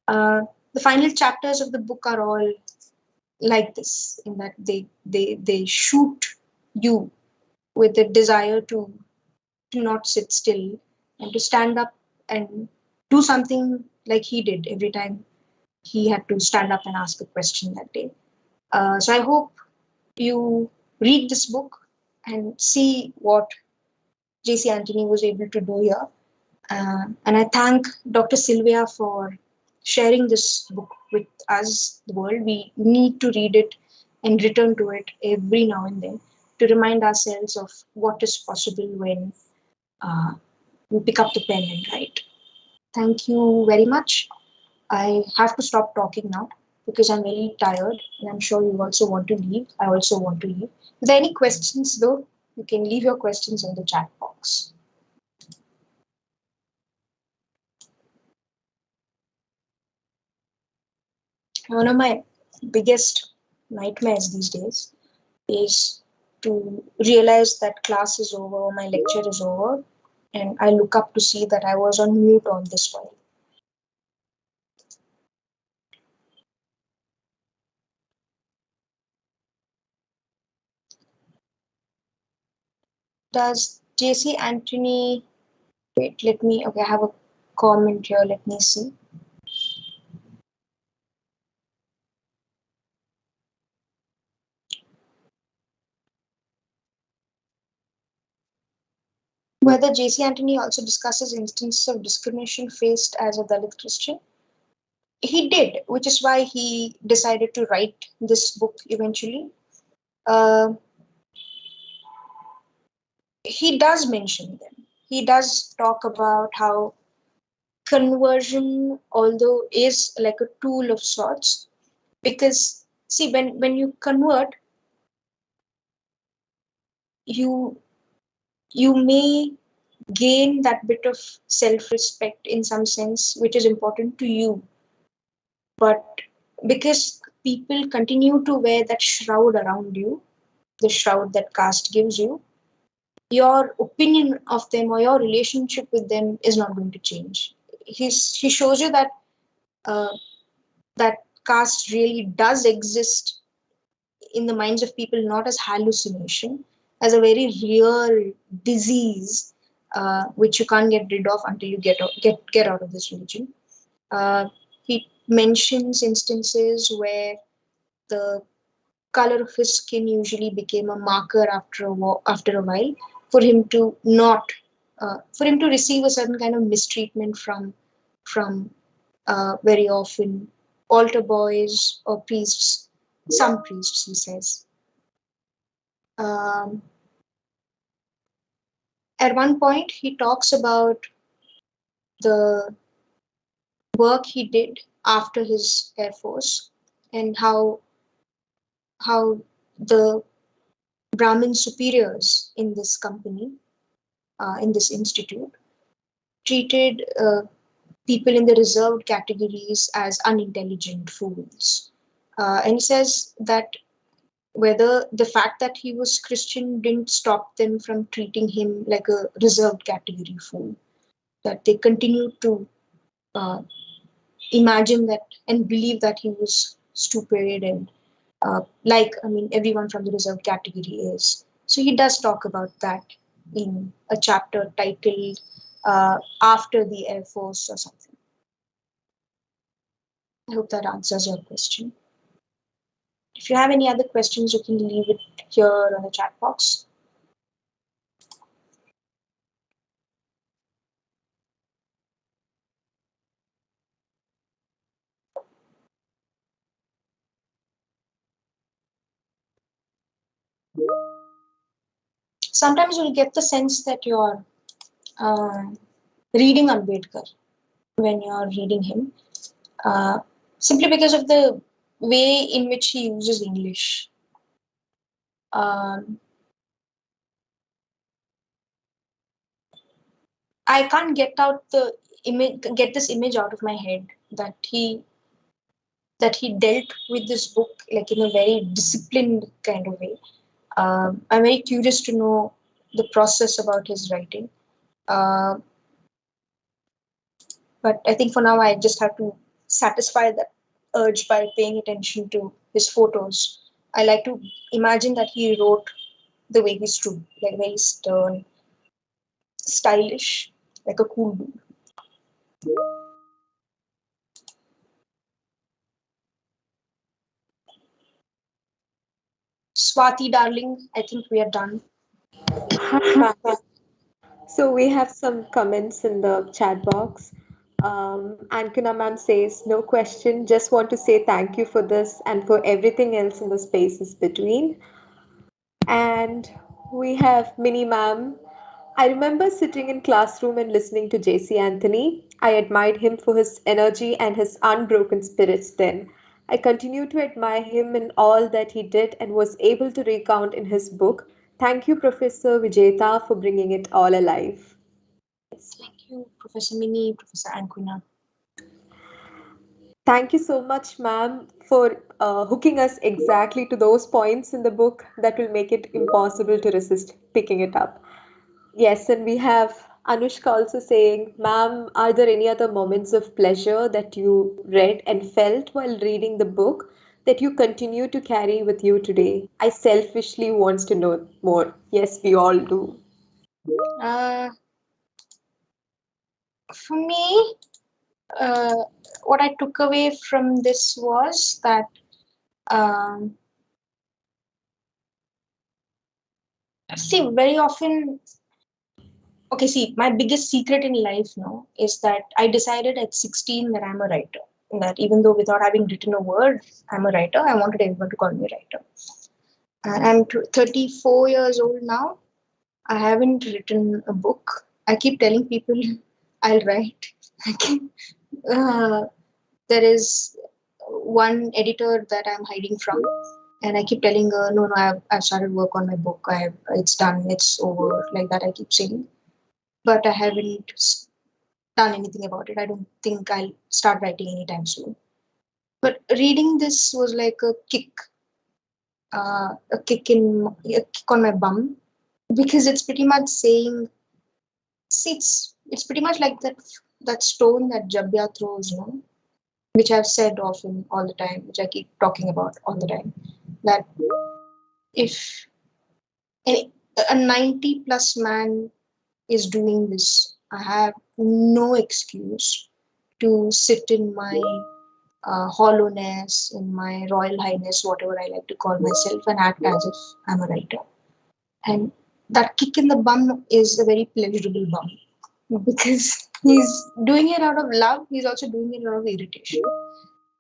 [SPEAKER 2] Uh, the final chapters of the book are all like this, in that they shoot you with the desire to not sit still and to stand up and do something like he did every time he had to stand up and ask a question that day. So I hope you read this book and see what JC Anthony was able to do here. And I thank Dr. Sylvia for sharing this book with us, the world. We need to read it and return to it every now and then to remind ourselves of what is possible when uh, we pick up the pen and write. Thank you very much. I have to stop talking now because I'm very tired and I'm sure you also want to leave. I also want to leave. If there are any questions though, you can leave your questions in the chat box. One of my biggest nightmares these days is to realize that class is over or my lecture is over and I look up to see that I was on mute all this while. Does JC Anthony, wait, let me, okay, I have a comment here, let me see. Whether JC Anthony also discusses instances of discrimination faced as a Dalit Christian. He did, which is why he decided to write this book eventually. Uh, he does mention them. He does talk about how conversion, although is like a tool of sorts, because see, when you convert, you you may gain that bit of self-respect in some sense, which is important to you, but because people continue to wear that shroud around you, the shroud that caste gives you, your opinion of them or your relationship with them is not going to change. He shows you that uh, that caste really does exist in the minds of people, not as hallucination, as a very real disease, which you can't get rid of until you get out of this religion. Uh, he mentions instances where the color of his skin usually became a marker after a while for him to not for him to receive a certain kind of mistreatment from very often altar boys or priests, some priests, he says. Um, at one point, he talks about the work he did after his Air Force and how the Brahmin superiors in this company, in this institute, treated people in the reserved categories as unintelligent fools. And he says that whether the fact that he was Christian didn't stop them from treating him like a reserved category fool, that they continued to uh, imagine that and believe that he was stupid and I mean, everyone from the reserved category is. So he does talk about that in a chapter titled After the Air Force or something. I hope that answers your question. If you have any other questions, you can leave it here on the chat box. Sometimes you'll get the sense that you're uh, reading Ambedkar when you're reading him, uh, simply because of the way in which he uses English. Um, I can't get this image out of my head that he dealt with this book like in a very disciplined kind of way. I'm very curious to know the process about his writing. Uh, but I think for now I just have to satisfy that urge by paying attention to his photos. I like to imagine that he wrote the way he stood, like very stern, stylish, like a cool dude. Swati, darling, I think we are done.
[SPEAKER 1] Hi, ma'am. So we have some comments in the chat box. Ankuna ma'am says, no question, just want to say thank you for this and for everything else in the spaces between. And we have Minnie ma'am. I remember sitting in classroom and listening to JC Anthony. I admired him for his energy and his unbroken spirits then. I continue to admire him in all that he did and was able to recount in his book. Thank you, Professor Vijeta, for bringing it all alive.
[SPEAKER 2] Thank you, Professor Mini, Professor Anquina.
[SPEAKER 1] Thank you so much, ma'am, for hooking us exactly to those points in the book that will make it impossible to resist picking it up. Yes, and we have Anushka also saying, ma'am, are there any other moments of pleasure that you read and felt while reading the book that you continue to carry with you today? I selfishly wants to know more. Yes, we all do.
[SPEAKER 2] Uh, for me, uh, what I took away from this was that um, see very often okay, see, my biggest secret in life now is that I decided at 16 that I'm a writer. That even though without having written a word, I'm a writer, I wanted everyone to call me a writer. And I'm 34 years old now. I haven't written a book. I keep telling people I'll write. I keep, uh, there is one editor that I'm hiding from, and I keep telling her, no, no, I've started work on my book. It's done. It's over. Like that, I keep saying, but I haven't done anything about it. I don't think I'll start writing anytime soon. But reading this was like a kick on my bum, because it's pretty much saying, see, it's pretty much like that stone that Jabya throws, which I've said often all the time, which I keep talking about all the time, that if a, a 90 plus man is doing this, I have no excuse to sit in my hollowness, in my royal highness, whatever I like to call myself, and act as if I'm a writer. And that kick in the bum is a very pleasurable bum because he's doing it out of love, he's also doing it out of irritation.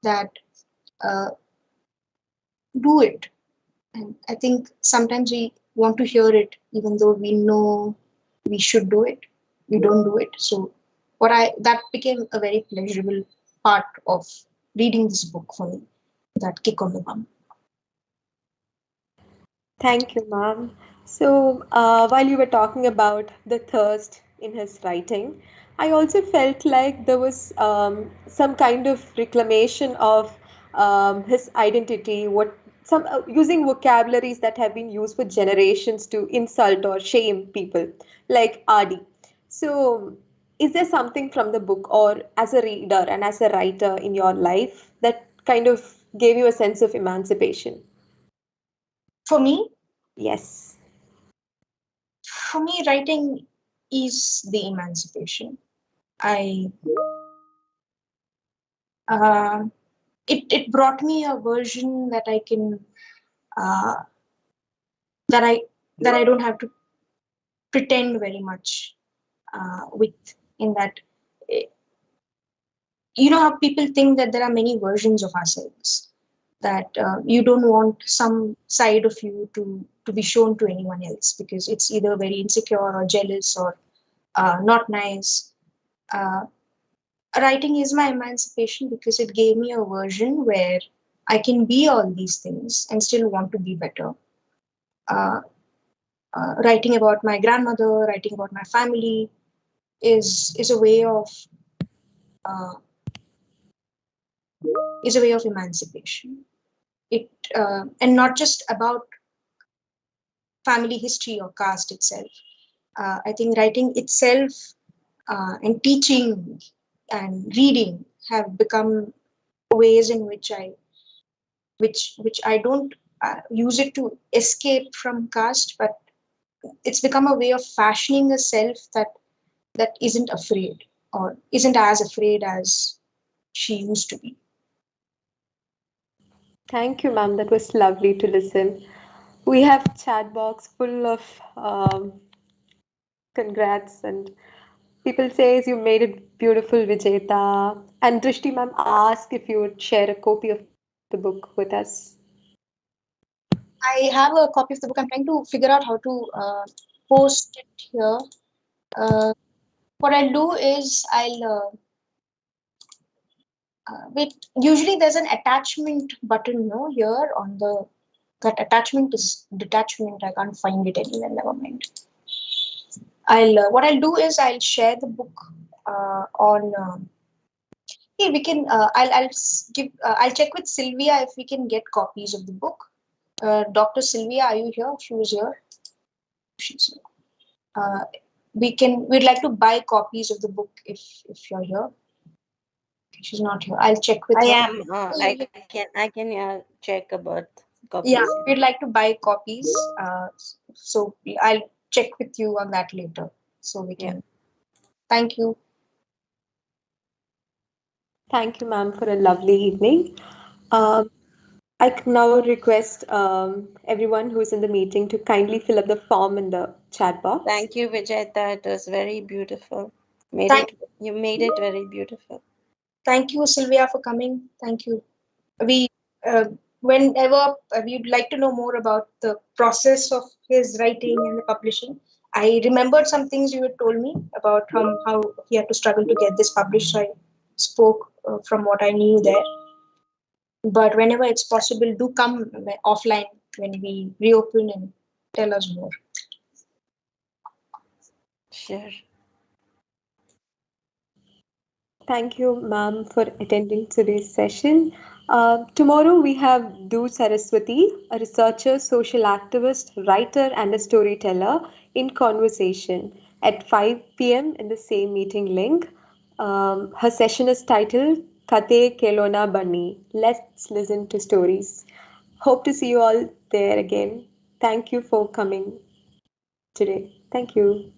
[SPEAKER 2] That uh, do it. And I think sometimes we want to hear it, even though we know we should do it, we don't do it. So, that became a very pleasurable part of reading this book for me. That kick on the bum.
[SPEAKER 1] Thank you, ma'am. So, while you were talking about the thirst in his writing, I also felt like there was some kind of reclamation of his identity, what some using vocabularies that have been used for generations to insult or shame people, like Adi. So, is there something from the book or as a reader and as a writer in your life that kind of gave you a sense of emancipation?
[SPEAKER 2] For me,
[SPEAKER 1] Yes.
[SPEAKER 2] writing is the emancipation. I uh, it brought me a version that I can uh, that I don't have to pretend very much with. In that, eh, you know how people think that there are many versions of ourselves, that you don't want some side of you to be shown to anyone else because it's either very insecure or jealous or not nice. Uh, Writing is my emancipation because it gave me a version where I can be all these things and still want to be better. Uh, Writing about my grandmother, writing about my family is a way of uh, emancipation. It and not just about family history or caste itself. I think writing itself and teaching and reading have become ways in which I don't use it to escape from caste, but it's become a way of fashioning a self that isn't afraid or isn't as afraid as she used to be.
[SPEAKER 1] Thank you, ma'am. That was lovely to listen. We have chat box full of congrats and people says you made it beautiful, Vijeta. And Drishti ma'am asked if you would share a copy of the book with us.
[SPEAKER 2] I have a copy of the book. I'm trying to figure out how to post it here. What I'll do is wait. Usually there's an attachment button, no, here on the that attachment is detachment. I can't find it anywhere. Never mind. I'll what I'll do is I'll share the book on. Hey, we can. I'll check with Sylvia if we can get copies of the book. Dr. Sylvia, are you here? She was here. She's here. We can. We'd like to buy copies of the book if you're here. She's not here. I'll check with
[SPEAKER 3] I
[SPEAKER 2] her.
[SPEAKER 3] am. I can check about
[SPEAKER 2] Yeah,
[SPEAKER 3] copies.
[SPEAKER 2] we'd like to buy copies. So I'll check with you on that later. So we
[SPEAKER 3] Yeah.
[SPEAKER 2] can. Thank you.
[SPEAKER 1] Thank you, ma'am, for a lovely evening. Um, now request everyone who's in the meeting to kindly fill up the form in the chat box.
[SPEAKER 3] Thank you, Vijayta. It was very beautiful. Made
[SPEAKER 2] Thank
[SPEAKER 3] it. You made it very beautiful.
[SPEAKER 2] Thank you, Sylvia, for coming. Thank you. We whenever we'd like to know more about the process of his writing and the publishing. I remembered some things you had told me about how he had to struggle to get this published. So I spoke from what I knew there. But whenever it's possible, do come offline when we reopen and tell us more.
[SPEAKER 3] Sure.
[SPEAKER 1] Thank you, ma'am, for attending today's session. Tomorrow we have Du Saraswati, a researcher, social activist, writer, and a storyteller in conversation at 5 p.m. in the same meeting link. Her session is titled Kate Kelona Bunny. Let's listen to stories. Hope to see you all there again. Thank you for coming today. Thank you.